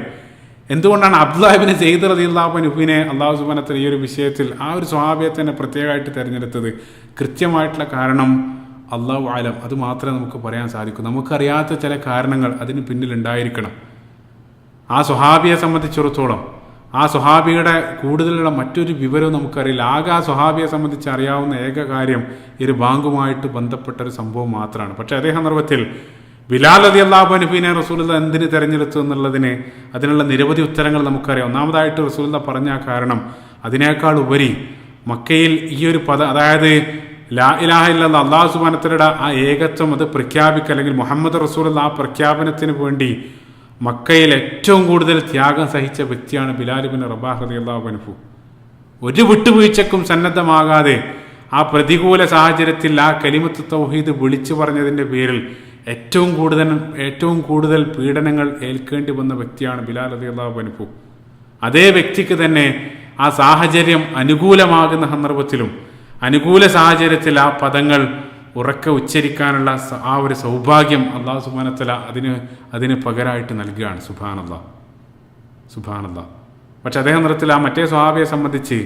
എന്തുകൊണ്ടാണ് അബ്ദുല്ലാഹ് ഇബ്നു സയ്യിദ് റളിയല്ലാഹു അൻഹുവിനെ അല്ലാഹു സുബ്ഹാനഹു വ തആല ഈ ഒരു വിഷയത്തിൽ ആ ഒരു സ്വഹാബിയെ തന്നെ പ്രത്യേകമായിട്ട് തിരഞ്ഞെടുത്തത്? കൃത്യമായിട്ടുള്ള കാരണം അല്ലാഹു അലം, അത് മാത്രമേ നമുക്ക് പറയാൻ സാധിക്കൂ. നമുക്കറിയാത്ത ചില കാരണങ്ങൾ അതിന് പിന്നിലുണ്ടായിരിക്കണം. ആ സ്വഹാബിയെ സംബന്ധിച്ചിടത്തോളം ആ സ്വഹാബിയുടെ കൂടുതലുള്ള മറ്റൊരു വിവരവും നമുക്കറിയില്ല. ആകെ ആ സ്വഹാബിയെ സംബന്ധിച്ച് അറിയാവുന്ന ഏക കാര്യം ഈ ഒരു ബാങ്കുമായിട്ട് ബന്ധപ്പെട്ട ഒരു സംഭവം മാത്രമാണ്. പക്ഷേ അതേ സന്ദർഭത്തിൽ ബിലാൽ റളിയല്ലാഹു അൻഹുവിനെ റസൂലുള്ളാഹി എന്തിന് തിരഞ്ഞെടുത്തു എന്നുള്ളതിന് അതിനുള്ള നിരവധി ഉത്തരങ്ങൾ നമുക്കറിയാം. ഒന്നാമതായിട്ട് റസൂലുള്ളാഹി പറഞ്ഞ കാരണം അതിനേക്കാൾ ഉപരി മക്കയിൽ ഈ ഒരു അതായത് ലാ ഇലാഹ ഇല്ലല്ലാഹ് അല്ലാഹു സുബ്ഹാനഹു വ തആലയുടെ ആ ഏകത്വം അത് പ്രഖ്യാപിക്കുക, അല്ലെങ്കിൽ മുഹമ്മദ് റസൂലുള്ളാഹി ആ പ്രഖ്യാപനത്തിന് വേണ്ടി മക്കയിൽ ഏറ്റവും കൂടുതൽ ത്യാഗം സഹിച്ച വ്യക്തിയാണ് ബിലാൽ ഇബ്നു റബാഹ് റളിയല്ലാഹു അൻഹു. ഒരു വിട്ടുവീഴ്ചക്കും സന്നദ്ധമാകാതെ ആ പ്രതികൂല സാഹചര്യത്തിൽ ആ കലിമത്ത് തൗഹീദ് വിളിച്ചു പറഞ്ഞതിൻ്റെ പേരിൽ ഏറ്റവും കൂടുതൽ പീഡനങ്ങൾ ഏൽക്കേണ്ടി വന്ന വ്യക്തിയാണ് ബിലാൽ റളിയല്ലാഹു അൻഹു. അതേ വ്യക്തിക്ക് തന്നെ ആ സാഹചര്യം അനുകൂലമാകുന്ന സന്ദർഭത്തിലും അനുകൂല സാഹചര്യത്തിൽ ആ പദങ്ങൾ ഉറക്കെ ഉച്ചരിക്കാനുള്ള ആ ഒരു സൗഭാഗ്യം അല്ലാഹു സുബ്ഹാനഹു വ തആല അതിന് പകരമായിട്ട് നൽകുകയാണ്. സുബ്ഹാനല്ലാഹ്. പക്ഷെ അദ്ദേഹം നിറത്തിൽ ആ മറ്റേ സ്വഹാബിയെ സംബന്ധിച്ച്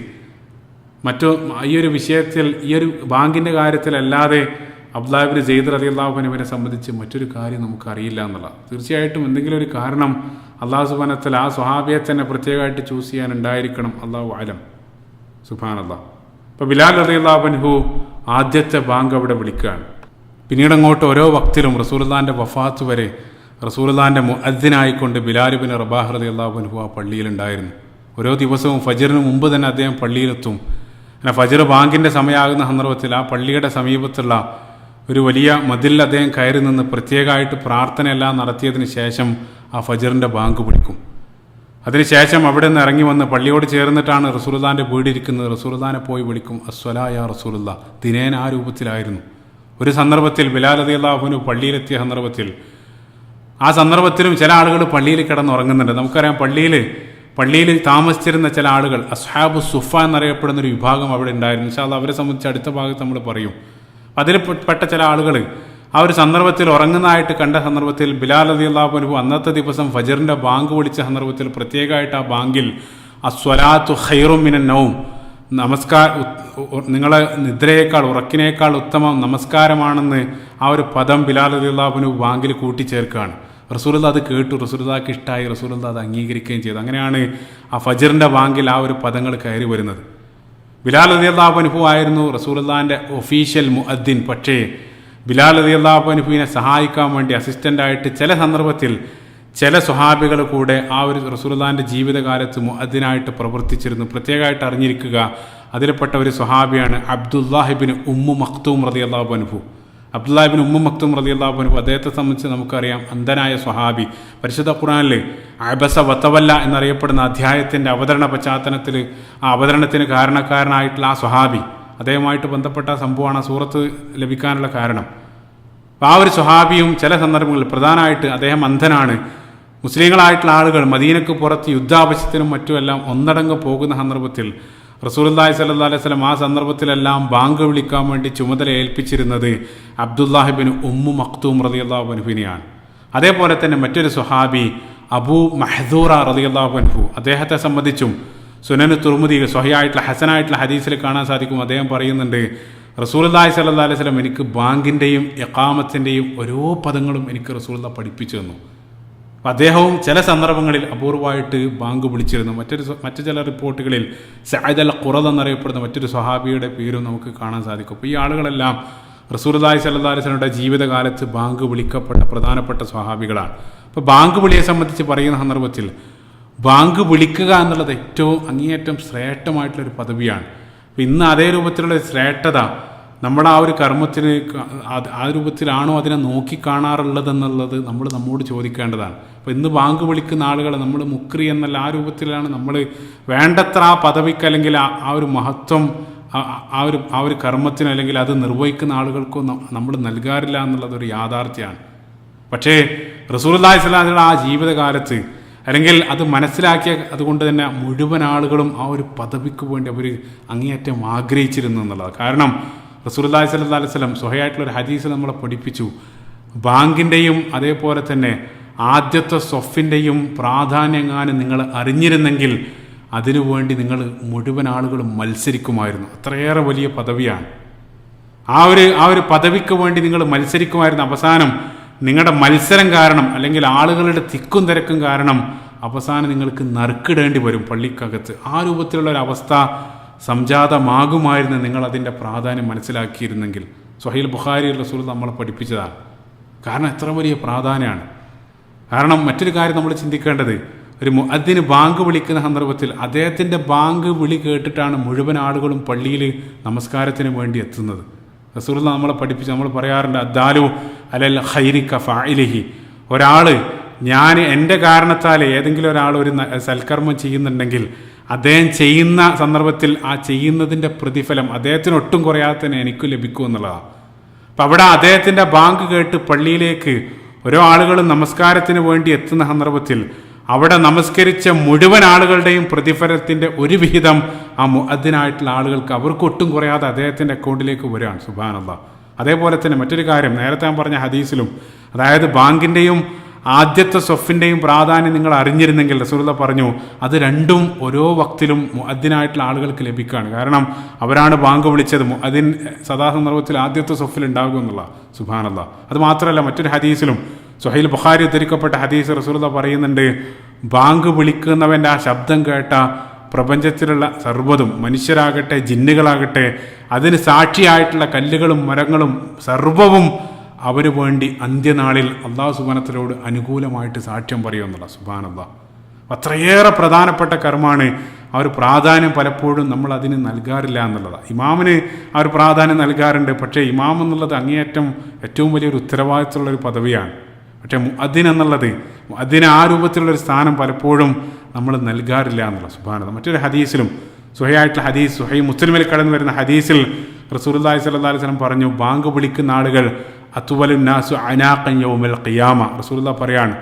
ഈ ഒരു വിഷയത്തിൽ ഈ ഒരു ബാങ്കിൻ്റെ കാര്യത്തിലല്ലാതെ അബ്ദുല്ലാഹ് ഇബ്നു സയ്യിദ് റളിയല്ലാഹു അൻഹുവിനെ സംബന്ധിച്ച് മറ്റൊരു കാര്യം നമുക്കറിയില്ല എന്നുള്ളത്. തീർച്ചയായിട്ടും എന്തെങ്കിലും ഒരു കാരണം അല്ലാഹു സുബ്ഹാനഹു വ തആല ആ സ്വഹാബിയെ തന്നെ പ്രത്യേകമായിട്ട് ചൂസ് ചെയ്യാൻ ഉണ്ടായിരിക്കണം. അല്ലാഹു അലം. സുബ്ഹാനല്ലാഹ്. ഇപ്പോൾ ബിലാൽ റളിയല്ലാഹു അൻഹു ആദ്യത്തെ ബാങ്ക് അവിടെ വിളിക്കുകയാണ്. പിന്നീട് അങ്ങോട്ട് ഓരോ വക്തിലും റസൂലുള്ളാഹിന്റെ വഫാത്ത് വരെ റസൂലുള്ളാഹിന്റെ മുഅദ്ദിനായിക്കൊണ്ട് ബിലാൽ ഇബ്നു റബാഹ് റളിയല്ലാഹു അൻഹു ആ പള്ളിയിലുണ്ടായിരുന്നു. ഓരോ ദിവസവും ഫജ്റിന് മുമ്പ് തന്നെ അദ്ദേഹം പള്ളിയിലെത്തും. അങ്ങനെ ഫജ്ർ ബാങ്കിൻ്റെ സമയമാകുന്ന സന്ദർഭത്തിൽ ആ പള്ളിയുടെ സമീപത്തുള്ള ഒരു വലിയ മതിൽ അദ്ദേഹം കയറി നിന്ന് പ്രത്യേകമായിട്ട് പ്രാർത്ഥനയെല്ലാം നടത്തിയതിന് ശേഷം ആ ഫജ്റിൻ്റെ ബാങ്ക് വിളിക്കും. അതിനുശേഷം അവിടെ നിന്ന് ഇറങ്ങി വന്ന് പള്ളിയോട് ചേർന്നിട്ടാണ് റസൂലുള്ളാഹിന്റെ വീടിരിക്കുന്നത്. റസൂലുള്ളാഹിനെ പോയി വിളിക്കും, അസ്വലാ യാ റസൂലുള്ളാഹ്. ദിനേന ആ രൂപത്തിലായിരുന്നു. ഒരു സന്ദർഭത്തിൽ ബിലാൽ റളിയല്ലാഹു അൻഹു പള്ളിയിലെത്തിയ ആ സന്ദർഭത്തിലും ചില ആളുകൾ പള്ളിയിൽ കിടന്നുറങ്ങുന്നുണ്ട്. നമുക്കറിയാം പള്ളിയിൽ താമസിച്ചിരുന്ന ചില ആളുകൾ അസ്ഹാബു സുഫ എന്നറിയപ്പെടുന്ന ഒരു വിഭാഗം അവിടെ ഉണ്ടായിരുന്നു. ഇൻഷാ അല്ലാഹ് അവരെ സംബന്ധിച്ച് അടുത്ത ഭാഗത്ത് നമ്മൾ പറയും. അതിൽ പെട്ട ചില ആളുകൾ ആ ഒരു സന്ദർഭത്തിൽ ഉറങ്ങുന്നതായിട്ട് കണ്ട സന്ദർഭത്തിൽ ബിലാൽ റളിയല്ലാഹു അൻഹു അന്നത്തെ ദിവസം ഫജ്റിന്റെ ബാങ്ക് വിളിച്ച സന്ദർഭത്തിൽ പ്രത്യേകമായിട്ട് ആ ബാങ്കിൽ അസ്വലാത്തു ഖൈറും മിനൻ നൗം, നിങ്ങളെ നിദ്രയേക്കാൾ ഉറക്കിനേക്കാൾ ഉത്തമം നമസ്കാരമാണെന്ന് ആ ഒരു പദം ബിലാൽ റളിയല്ലാഹു അൻഹു ബാങ്കിൽ കൂട്ടിച്ചേർക്കുകയാണ്. റസൂലുള്ളാഹി അത് കേട്ടു, റസൂലുള്ളാഹിക്ക് ഇഷ്ടമായി, റസൂലുള്ളാഹി അത് അംഗീകരിക്കുകയും ചെയ്തു. അങ്ങനെയാണ് ആ ഫജ്റിന്റെ ബാങ്കിൽ ആ ഒരു പദങ്ങൾ കയറി വരുന്നത്. ബിലാൽ റളിയല്ലാഹു അൻഹു ആയിരുന്നു റസൂലുള്ളാഹിന്റെ ഒഫീഷ്യൽ മുഅദ്ദിൻ. പക്ഷേ ബിലാൽ റളിയല്ലാഹു അൻഹുവിനെ സഹായിക്കാൻ വേണ്ടി അസിസ്റ്റൻ്റായിട്ട് ചില സന്ദർഭത്തിൽ ചില സ്വഹാബികൾ കൂടെ ആ ഒരു റസൂലുള്ളാഹിൻ്റെ ജീവിതകാലത്ത് മുഅദ്ദിനായിട്ട് പ്രവർത്തിച്ചിരുന്നു. പ്രത്യേകമായിട്ട് അറിഞ്ഞിരിക്കുക, അതിൽപ്പെട്ട ഒരു സ്വഹാബിയാണ് അബ്ദുല്ലാഹിബിൻ ഉമ്മു മക്തൂം റളിയല്ലാഹു അൻഹു. അബ്ദുല്ലാഹിബിൻ ഉമ്മു മക്തൂം റളിയല്ലാഹു അൻഹു അദ്ദേഹത്തെ സംബന്ധിച്ച് നമുക്കറിയാം, അന്ധനായ സ്വഹാബി. പരിശുദ്ധ ഖുർആനിൽ അബസ വതവല്ല എന്നറിയപ്പെടുന്ന അധ്യായത്തിൻ്റെ അവതരണ പശ്ചാത്തലത്തിൽ ആ അവതരണത്തിന് കാരണക്കാരനായിട്ടുള്ള ആ സ്വഹാബി, അദ്ദേഹമായിട്ട് ബന്ധപ്പെട്ട സംഭവമാണ് ആ സൂറത്ത് ലഭിക്കാനുള്ള കാരണം. അപ്പോൾ ആ ഒരു സ്വഹാബിയും ചില സന്ദർഭങ്ങളിൽ പ്രധാനമായിട്ട് അദ്ദേഹം അന്ധനാണ്. മുസ്ലിങ്ങളായിട്ടുള്ള ആളുകൾ മദീനക്ക് പുറത്ത് യുദ്ധാവശ്യത്തിനും മറ്റുമെല്ലാം ഒന്നടങ്കം പോകുന്ന സന്ദർഭത്തിൽ റസൂലുള്ളാഹി സ്വല്ലല്ലാഹു അലൈഹി വസല്ലം ആ സന്ദർഭത്തിലെല്ലാം ബാങ്ക് വിളിക്കാൻ വേണ്ടി ചുമതല ഏൽപ്പിച്ചിരുന്നത് അബ്ദുല്ലാഹിബിൻ ഉമ്മു മക്തൂം റളിയല്ലാഹു അൻഹുവിനെയാണ്. അതേപോലെ തന്നെ മറ്റൊരു സ്വഹാബി അബൂ മഹ്ദൂറ റളിയല്ലാഹു അൻഹു, അദ്ദേഹത്തെ സംബന്ധിച്ചും സുനന് തുർമുദി സ്വഹിയായിട്ടുള്ള ഹസനായിട്ടുള്ള ഹദീസിൽ കാണാൻ സാധിക്കും. അദ്ദേഹം പറയുന്നുണ്ട്, റസൂലുള്ളാഹി സ്വല്ലല്ലാഹു അലൈഹി വസല്ലം എനിക്ക് ബാങ്കിൻ്റെയും ഇഖാമത്തിൻ്റെയും ഓരോ പദങ്ങളും എനിക്ക് റസൂലുള്ളാഹി പഠിപ്പിച്ചു തന്നു. അപ്പം അദ്ദേഹവും ചില സന്ദർഭങ്ങളിൽ അപൂർവമായിട്ട് ബാങ്ക് വിളിച്ചിരുന്നു. മറ്റു ചില റിപ്പോർട്ടുകളിൽ സഅദ് അൽ ഖുറദ് എന്നറിയപ്പെടുന്ന മറ്റൊരു സ്വഹാബിയുടെ പേരും നമുക്ക് കാണാൻ സാധിക്കും. അപ്പോൾ ഈ ആളുകളെല്ലാം റസൂലുള്ളാഹി സ്വല്ലല്ലാഹു അലൈഹി വസല്ലമയുടെ ജീവിതകാലത്ത് ബാങ്ക് വിളിക്കപ്പെട്ട പ്രധാനപ്പെട്ട സ്വഹാബികളാണ്. അപ്പോൾ ബാങ്ക് വിളിയെ സംബന്ധിച്ച് പറയുന്ന സന്ദർഭത്തിൽ ബാങ്ക് വിളിക്കുക എന്നുള്ളത് ഏറ്റവും അങ്ങേയറ്റം ശ്രേഷ്ഠമായിട്ടുള്ളൊരു പദവിയാണ്. അപ്പോൾ ഇന്ന് അതേ രൂപത്തിലുള്ള ശ്രേഷ്ഠത നമ്മുടെ ആ ഒരു കർമ്മത്തിന് ആ രൂപത്തിലാണോ അതിനെ നോക്കിക്കാണാറുള്ളതെന്നുള്ളത് നമ്മൾ നമ്മോട് ചോദിക്കേണ്ടതാണ്. അപ്പോൾ ഇന്ന് ബാങ്ക് വിളിക്കുന്ന ആളുകളെ നമ്മൾ മുക്രി എന്നല്ല, ആ രൂപത്തിലാണ് നമ്മൾ വേണ്ടത്ര ആ പദവിക്ക് അല്ലെങ്കിൽ ആ ഒരു മഹത്വം ആ ഒരു കർമ്മത്തിന് അല്ലെങ്കിൽ അത് നിർവഹിക്കുന്ന ആളുകൾക്കോ നമ്മൾ നൽകാറില്ല എന്നുള്ളതൊരു യാഥാർത്ഥ്യമാണ്. പക്ഷേ റസൂലുള്ളാഹി സ്വല്ലല്ലാഹു അലൈഹി വസല്ലം ആ ജീവിതകാലത്ത് അല്ലെങ്കിൽ അത് മനസ്സിലാക്കിയ അതുകൊണ്ട് തന്നെ മുഴുവൻ ആളുകളും ആ ഒരു പദവിക്ക് വേണ്ടി അവർ അങ്ങേയറ്റം ആഗ്രഹിച്ചിരുന്നു എന്നുള്ളതാണ്. കാരണം റസൂലുള്ളാഹി സ്വല്ലല്ലാഹു അലൈഹി വസല്ലം സ്വഹീഹായിട്ടുള്ളൊരു ഹദീസ് നമ്മളെ പഠിപ്പിച്ചു, ബാങ്കിൻ്റെയും അതേപോലെ തന്നെ ആദ്യത്തെ സ്വഫിൻ്റെയും പ്രാധാന്യങ്ങാനും നിങ്ങൾ അറിഞ്ഞിരുന്നെങ്കിൽ അതിനുവേണ്ടി നിങ്ങൾ മുഴുവൻ ആളുകളും മത്സരിക്കുമായിരുന്നു. അത്രയേറെ വലിയ പദവിയാണ്. ആ ഒരു പദവിക്ക് വേണ്ടി നിങ്ങൾ മത്സരിക്കുമായിരുന്നു. അവസാനം നിങ്ങളുടെ മത്സരം കാരണം അല്ലെങ്കിൽ ആളുകളുടെ തിക്കും തിരക്കും കാരണം അവസാനം നിങ്ങൾക്ക് നറുക്കിടേണ്ടി വരും പള്ളിക്കകത്ത്. ആ രൂപത്തിലുള്ള ഒരു അവസ്ഥ സംജാതമാകുമായിരുന്നു നിങ്ങൾ അതിൻ്റെ പ്രാധാന്യം മനസ്സിലാക്കിയിരുന്നെങ്കിൽ. സ്വഹീൽ ബുഖാരി റസൂൽ നമ്മളെ പഠിപ്പിച്ചതാണ്. കാരണം എത്ര വലിയ പ്രാധാന്യമാണ്. കാരണം മറ്റൊരു കാര്യം നമ്മൾ ചിന്തിക്കേണ്ടത്, ഒരു മുഅദ്ദിന് ബാങ്ക് വിളിക്കുന്ന സന്ദർഭത്തിൽ അദ്ദേഹത്തിൻ്റെ ബാങ്ക് വിളി കേട്ടിട്ടാണ് മുഴുവൻ ആളുകളും പള്ളിയിൽ നമസ്കാരത്തിന് വേണ്ടി എത്തുന്നത്. റസൂൽ നമ്മളെ പഠിപ്പിച്ച് നമ്മൾ പറയാറുണ്ട്, അദ്ദാലു അലൽ ഖൈരി കഫാഇലിഹി. ഒരാൾ ഞാൻ എൻ്റെ കാരണത്താൽ ഏതെങ്കിലും ഒരാൾ ഒരു സൽക്കർമ്മം ചെയ്യുന്നുണ്ടെങ്കിൽ അദ്ദേഹം ചെയ്യുന്ന സന്ദർഭത്തിൽ ആ ചെയ്യുന്നതിൻ്റെ പ്രതിഫലം അദ്ദേഹത്തിന് ഒട്ടും കുറയാതെ തന്നെ എനിക്ക് ലഭിക്കും എന്നുള്ളതാണ്. അപ്പം അവിടെ അദ്ദേഹത്തിൻ്റെ ബാങ്ക് കേട്ട് പള്ളിയിലേക്ക് ഓരോ ആളുകളും നമസ്കാരത്തിന് വേണ്ടി എത്തുന്ന സന്ദർഭത്തിൽ അവിടെ നമസ്കരിച്ച മുഴുവൻ ആളുകളുടെയും പ്രതിഫലത്തിൻ്റെ ഒരു വിഹിതം ആ മുഅദ്ദിനായിട്ടുള്ള ആളുകൾക്ക് അവർക്കൊട്ടും കുറയാതെ അദ്ദേഹത്തിൻ്റെ അക്കൗണ്ടിലേക്ക് വരികയാണ്. സുബ്ഹാനല്ലാഹ്. അതേപോലെ തന്നെ മറ്റൊരു കാര്യം നേരത്തെ ഞാൻ പറഞ്ഞ ഹദീസിലും, അതായത് ബാങ്കിൻ്റെയും ആദ്യത്തെ സ്വഫിൻ്റെയും പ്രാധാന്യം നിങ്ങൾ അറിഞ്ഞിരുന്നെങ്കിൽ റസൂലുള്ളാഹി പറഞ്ഞു അത് രണ്ടും ഓരോ വക്തിലും മുഅദ്ദിനായിട്ടുള്ള ആളുകൾക്ക് ലഭിക്കുകയാണ്. കാരണം അവരാണ് ബാങ്ക് വിളിച്ചത്. മുഅദ്ദിൻ സദാസന്ദർഭത്തിൽ ആദ്യത്തെ സ്വഫിൽ ഉണ്ടാകും എന്നുള്ള. സുബ്ഹാനല്ലാഹ്. അത് മാത്രമല്ല മറ്റൊരു ഹദീസിലും സ്വഹീൽ ബുഖാരി ഉദ്ധരിക്കപ്പെട്ട ഹദീസ് റസൂലുള്ളാഹി പറയുന്നുണ്ട്, ബാങ്ക് വിളിക്കുന്നവൻ്റെ ആ ശബ്ദം കേട്ട പ്രപഞ്ചത്തിലുള്ള സർവ്വതും, മനുഷ്യരാകട്ടെ ജിന്നുകളാകട്ടെ, അതിന് സാക്ഷിയായിട്ടുള്ള കല്ലുകളും മരങ്ങളും സർവ്വവും അവന് വേണ്ടി അന്ത്യനാളിൽ അള്ളാഹു സുബ്ഹാനഹു അനുകൂലമായിട്ട് സാക്ഷ്യം പറയുമെന്നുള്ള. സുബ്ഹാനല്ലാഹ്. അത്രയേറെ പ്രധാനപ്പെട്ട കർമ്മമാണ്. ആ ഒരു പ്രാധാന്യം പലപ്പോഴും നമ്മൾ അതിന് നൽകാറില്ല എന്നുള്ളതാണ്. ഇമാമിന് ആ ഒരു പ്രാധാന്യം നൽകാറുണ്ട്. പക്ഷേ ഇമാം എന്നുള്ളത് അങ്ങേയറ്റം ഏറ്റവും വലിയൊരു ഉത്തരവാദിത്തമുള്ളൊരു പദവിയാണ്. പക്ഷേ മുഅദ്ദിൻ എന്നുള്ളത്, മുഅദ്ദിന് ആ രൂപത്തിലുള്ളൊരു സ്ഥാനം പലപ്പോഴും നമ്മൾ നൽകാറില്ല എന്നുള്ള. സുബ്ഹാനല്ലാഹ്. മറ്റൊരു ഹദീസിലും സ്വഹീഹായിട്ടുള്ള ഹദീസ്, സ്വഹീഹ് മുസ്ലിമിൽ കടന്നു വരുന്ന ഹദീസിൽ റസൂലുള്ളാഹി സ്വല്ലല്ലാഹു അലൈഹി വസല്ലം പറഞ്ഞു, ബാങ്ക് വിളിക്കുന്ന ആളുകൾ അത്വലുന്നാസു അനാഖൻ യൗമൽ ഖിയാമ. റസൂലുള്ളാഹി പറയാണ്,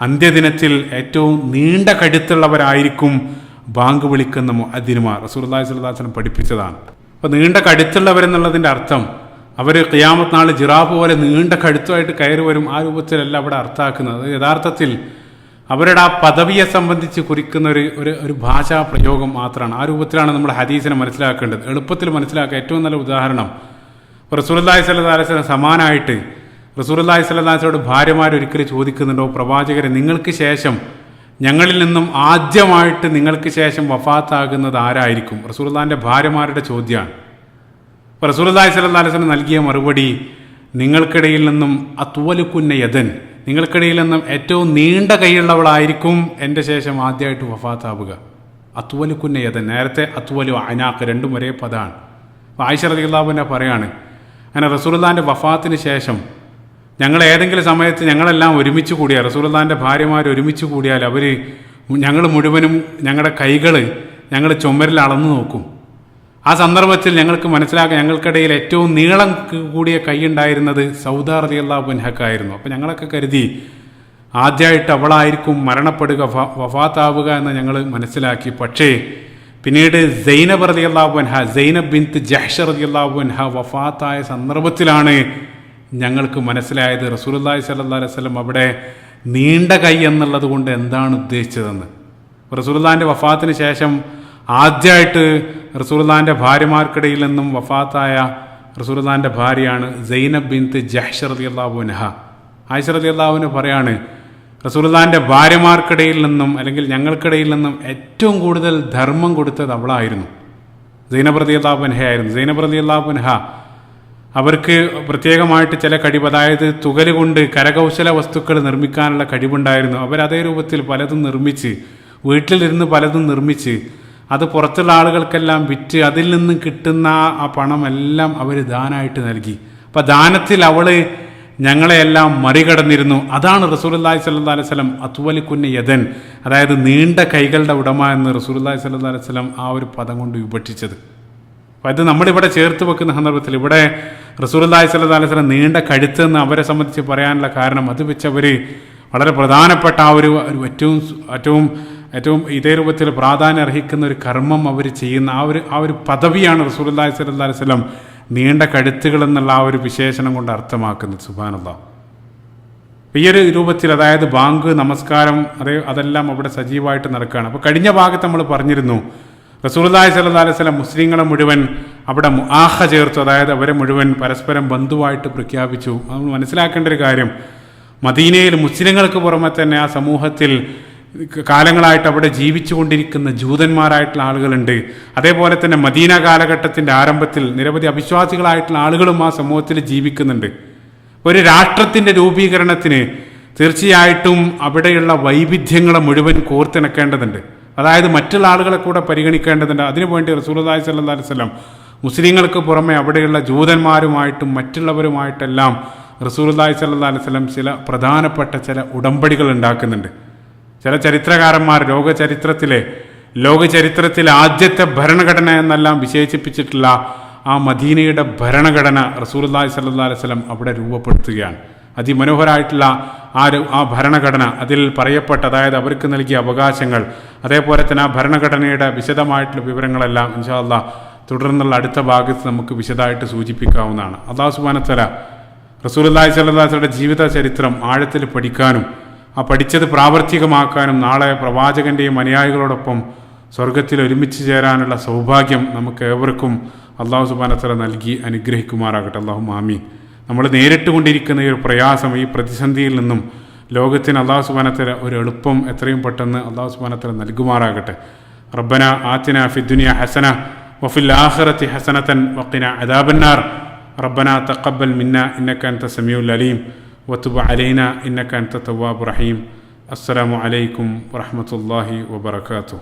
അന്ത്യദിനത്തിൽ ഏറ്റവും നീണ്ട കഴുത്തുള്ളവരായിരിക്കും ബാങ്ക് വിളിക്കുന്ന മുഅദ്ദിനുമാർ. റസൂലുള്ളാഹി സ്വല്ലല്ലാഹു അലൈഹി വസല്ലം പഠിപ്പിച്ചതാണ്. അപ്പോൾ നീണ്ട കഴുത്തുള്ളവരെന്നുള്ളതിൻ്റെ അർത്ഥം അവർ ഖിയാമത്ത് നാൾ ജിറാഫ് പോലെ നീണ്ട കഴുത്തുമായിട്ട് കയറി വരും, ആ രൂപത്തിലല്ല അവിടെ അർത്ഥമാക്കുന്നത്. യഥാർത്ഥത്തിൽ അവരുടെ ആ പദവിയെ സംബന്ധിച്ച് കുറിക്കുന്ന ഒരു ഭാഷാ പ്രയോഗം മാത്രമാണ്. ആ രൂപത്തിലാണ് നമ്മൾ ഹദീസിനെ മനസ്സിലാക്കേണ്ടത്. എളുപ്പത്തിൽ മനസ്സിലാക്കുക ഏറ്റവും നല്ല ഉദാഹരണം, റസൂലുള്ളാഹി സ്വല്ലല്ലാഹു അലൈഹി വസല്ലം സമാനമായിട്ട് റസൂലുള്ളാഹി സ്വല്ലല്ലാഹു അലൈഹി വസല്ലം ഭാര്യമാർ ഒരിക്കലും ചോദിക്കുന്നുണ്ടോ, പ്രവാചകരെ നിങ്ങൾക്ക് ശേഷം ഞങ്ങളിൽ നിന്നും ആദ്യമായിട്ട് നിങ്ങൾക്ക് ശേഷം വഫാത്താകുന്നത് ആരായിരിക്കും? റസൂലുള്ളാഹിൻ്റെ ഭാര്യമാരുടെ ചോദ്യമാണ്. റസൂലുള്ളാഹി സ്വല്ലല്ലാഹു അലൈഹി വസല്ലം നൽകിയ മറുപടി, നിങ്ങൾക്കിടയിൽ നിന്നും അത്വലുക്കുന്ന യദൻ, നിങ്ങൾക്കിടയിൽ നിന്നും ഏറ്റവും നീണ്ട കൈയുള്ളവളായിരിക്കും എൻ്റെ ശേഷം ആദ്യമായിട്ട് വഫാത്താവുക. അത്വലുക്കുന്ന യദൻ, നേരത്തെ അത്വലു അനാക്ക് രണ്ടും ഒരേ പദമാണ്. അപ്പോൾ ആയിഷ റളിയല്ലാഹു അൻഹ പറയാണ്, അങ്ങനെ റസൂലുള്ളാഹിൻ്റെ വഫാത്തിന് ശേഷം ഞങ്ങൾ ഏതെങ്കിലും സമയത്ത് ഞങ്ങളെല്ലാം ഒരുമിച്ച് കൂടിയാൽ, റസൂലുള്ളാഹിൻ്റെ ഭാര്യമാർ ഒരുമിച്ച് കൂടിയാൽ അവർ ഞങ്ങൾ മുഴുവനും ഞങ്ങളുടെ കൈകൾ ഞങ്ങൾ ചുമരിൽ അളന്നു നോക്കും. ആ സന്ദർഭത്തിൽ ഞങ്ങൾക്ക് മനസ്സിലാക്കാം ഞങ്ങൾക്കിടയിൽ ഏറ്റവും നീളം കൂടിയ കൈ ഉണ്ടായിരുന്നത് സൗദ റളിയല്ലാഹു അൻഹക്കായിരുന്നു. അപ്പോൾ ഞങ്ങളൊക്കെ കരുതി ആദ്യമായിട്ട് അവളായിരിക്കും മരണപ്പെടുക, വഫാത്താവുക എന്ന് ഞങ്ങൾ മനസ്സിലാക്കി. പക്ഷേ പിന്നീട് സൈനബ് റളിയല്ലാഹു അൻഹ, സൈനബ് ബിൻത്ത് ജഹ്ഷ് റളിയല്ലാഹു അൻഹ വഫാത്തായ സന്ദർഭത്തിലാണ് ഞങ്ങൾക്ക് മനസ്സിലായത് റസൂലുള്ളാഹി സ്വല്ലല്ലാഹു അലൈഹി വസല്ലം അവിടെ നീണ്ട കൈ എന്നുള്ളത് കൊണ്ട് എന്താണ് ഉദ്ദേശിച്ചതെന്ന്. റസൂലുള്ളാഹിൻ്റെ വഫാത്തിന് ശേഷം ആദ്യമായിട്ട് റസൂലുള്ളാഹിൻ്റെ ഭാര്യമാർക്കിടയിൽ നിന്നും വഫാത്തായ റസൂലുള്ളാഹിൻ്റെ ഭാര്യയാണ് സൈനബ് ബിൻത്ത് ജഹ്ഷ് റളിയല്ലാഹു അൻഹ. ആയിഷ റളിയല്ലാഹു അൻഹ പറയാണ്, റസൂലുള്ളാഹിൻ്റെ ഭാര്യമാർക്കിടയിൽ നിന്നും അല്ലെങ്കിൽ ഞങ്ങൾക്കിടയിൽ നിന്നും ഏറ്റവും കൂടുതൽ ധർമ്മം കൊടുത്തത് അവളായിരുന്നു, സൈനബ് റളിയല്ലാഹു അൻഹയായിരുന്നു. സൈനബ് റളിയല്ലാഹു അൻഹ അവർക്ക് പ്രത്യേകമായിട്ട് ചില കഴിവ്, അതായത് തുകൽ കൊണ്ട് കരകൗശല വസ്തുക്കൾ നിർമ്മിക്കാനുള്ള കഴിവുണ്ടായിരുന്നു. അവരതേ രൂപത്തിൽ പലതും നിർമ്മിച്ച്, വീട്ടിലിരുന്ന് പലതും നിർമ്മിച്ച് അത് പുറത്തുള്ള ആളുകൾക്കെല്ലാം വിറ്റ് അതിൽ നിന്ന് കിട്ടുന്ന ആ പണമെല്ലാം അവർ ദാനമായിട്ട് നൽകി. അപ്പം ദാനത്തിൽ അവൾ ഞങ്ങളെയെല്ലാം മറികടന്നിരുന്നു. അതാണ് റസൂലുള്ളാഹി സ്വല്ലല്ലാഹു അലൈഹി വസല്ലം അത്വലിക്കുന്ന യദൻ, അതായത് നീണ്ട കൈകളുടെ ഉടമ എന്ന് റസൂലുള്ളാഹി സ്വല്ലല്ലാഹു അലൈഹി വസല്ലം ആ ഒരു പദം കൊണ്ട് വിവക്ഷിച്ചത്. അപ്പം അത് നമ്മളിവിടെ ചേർത്ത് വെക്കുന്ന സന്ദർഭത്തിൽ ഇവിടെ റസൂലുള്ളാഹി സ്വല്ലല്ലാഹു അലൈഹി വസല്ലം നീണ്ട കഴുത്ത് എന്ന് അവരെ സംബന്ധിച്ച് പറയാനുള്ള കാരണം അത് വെച്ച് അവർ വളരെ പ്രധാനപ്പെട്ട ആ ഒരു ഏറ്റവും ഇതേ രൂപത്തിൽ പ്രാധാന്യം അർഹിക്കുന്ന ഒരു കർമ്മം അവർ ചെയ്യുന്ന ആ ഒരു പദവിയാണ് റസൂലുള്ളാഹി സ്വല്ലല്ലാഹു അലൈഹി വസല്ലം നീണ്ട കഴുത്തുകൾ എന്നുള്ള ആ ഒരു വിശേഷണം കൊണ്ട് അർത്ഥമാക്കുന്നത്. സുബ്ഹാനല്ലാഹ്. ഈ ഒരു രൂപത്തിൽ, അതായത് ബാങ്ക്, നമസ്കാരം, അതെല്ലാം അവിടെ സജീവമായിട്ട് നടക്കുകയാണ്. അപ്പോൾ കഴിഞ്ഞ ഭാഗത്ത് നമ്മൾ പറഞ്ഞിരുന്നു റസൂലുള്ളാഹി സ്വല്ലല്ലാഹു അലൈഹി വസല്ലം മുസ്ലിങ്ങളെ മുഴുവൻ അവിടെ മുആഖ ചേർത്തു, അതായത് അവരെ മുഴുവൻ പരസ്പരം ബന്ധുവായിട്ട് പ്രഖ്യാപിച്ചു. നമ്മൾ മനസ്സിലാക്കേണ്ട ഒരു കാര്യം, മദീനയിൽ മുസ്ലിങ്ങൾക്ക് പുറമെ തന്നെ ആ സമൂഹത്തിൽ കാലങ്ങളായിട്ട് അവിടെ ജീവിച്ചു കൊണ്ടിരിക്കുന്ന ജൂതന്മാരായിട്ടുള്ള ആളുകളുണ്ട്. അതേപോലെ തന്നെ മദീന കാലഘട്ടത്തിൻ്റെ ആരംഭത്തിൽ നിരവധി അവിശ്വാസികളായിട്ടുള്ള ആളുകളും ആ സമൂഹത്തിൽ ജീവിക്കുന്നുണ്ട്. ഒരു രാഷ്ട്രത്തിൻ്റെ രൂപീകരണത്തിന് തീർച്ചയായിട്ടും അവിടെയുള്ള വൈവിധ്യങ്ങളെ മുഴുവൻ കോർത്തിണക്കേണ്ടതുണ്ട്. അതായത് മറ്റുള്ള ആളുകളെ കൂടെ പരിഗണിക്കേണ്ടതുണ്ട്. അതിനുവേണ്ടി റസൂലുള്ളാഹി സ്വല്ലല്ലാഹു അലൈഹി വസല്ലം മുസ്ലിങ്ങൾക്ക് പുറമെ അവിടെയുള്ള ജൂതന്മാരുമായിട്ടും മറ്റുള്ളവരുമായിട്ടെല്ലാം റസൂലുള്ളാഹി സ്വല്ലല്ലാഹു അലൈഹി വസല്ലം ചില പ്രധാനപ്പെട്ട ചില ഉടമ്പടികൾ ഉണ്ടാക്കുന്നുണ്ട്. ചില ചരിത്രകാരന്മാർ ലോകചരിത്രത്തിലെ ആദ്യത്തെ ഭരണഘടന എന്നെല്ലാം വിശേഷിപ്പിച്ചിട്ടുള്ള ആ മദീനയുടെ ഭരണഘടന റസൂലുള്ളാഹി സ്വല്ലല്ലാഹു അലൈഹി വസല്ലം അവിടെ രൂപപ്പെടുത്തുകയാണ്. അതിമനോഹരമായിട്ടുള്ള ആ ഭരണഘടന, അതിൽ പറയപ്പെട്ട, അതായത് അവർക്ക് നൽകിയ അവകാശങ്ങൾ, അതേപോലെ തന്നെ ആ ഭരണഘടനയുടെ വിശദമായിട്ടുള്ള വിവരങ്ങളെല്ലാം ഇൻഷാ അല്ലാഹ് തുടർന്നുള്ള അടുത്ത ഭാഗത്ത് നമുക്ക് വിശദമായിട്ട് സൂചിപ്പിക്കാവുന്നതാണ്. അല്ലാഹു സുബ്ഹാനഹു വ തആല റസൂലുള്ളാഹി സ്വല്ലല്ലാഹു അലൈഹി വസല്ലം ജീവിത ചരിത്രം ആഴത്തിൽ പഠിക്കാനും ആ പഠിച്ചത് പ്രാവർത്തികമാക്കാനും നാളെ പ്രവാചകൻ്റെയും അനുയായികളോടൊപ്പം സ്വർഗത്തിൽ ഒരുമിച്ച് ചേരാനുള്ള സൗഭാഗ്യം നമുക്ക് ഏവർക്കും അല്ലാഹു സുബ്ഹാനഹു വ തആല നൽകി അനുഗ്രഹിക്കുമാറാകട്ടെ. അല്ലാഹുമ്മ ആമീൻ. നമ്മൾ നേരിട്ട് കൊണ്ടിരിക്കുന്ന ഈ ഒരു പ്രയാസം, ഈ പ്രതിസന്ധിയിൽ നിന്നും ലോകത്തിന് അല്ലാഹു സുബ്ഹാനഹു വ തആല ഒരു എളുപ്പം എത്രയും പെട്ടെന്ന് അല്ലാഹു സുബ്ഹാനഹു വ തആല നൽകുമാറാകട്ടെ. റബ്ബന ആതിന ഫിദ്ദുനിയ ഹസന വഫിൽ ആഖിറതി ഹസനതൻ വഖിന അദാബന്നാർ. റബ്ബന തഖബ്ബൽ മിന്നാ ഇന്നക അൻത സമീഉൽ അലീം വതുബ് അലൈനാ ഇന്നക അൻത തവ്വാബുർ റഹീം. അസ്സലാമു അലൈക്കും വറഹ്മത്തുള്ളാഹി വബറകാതുഹു.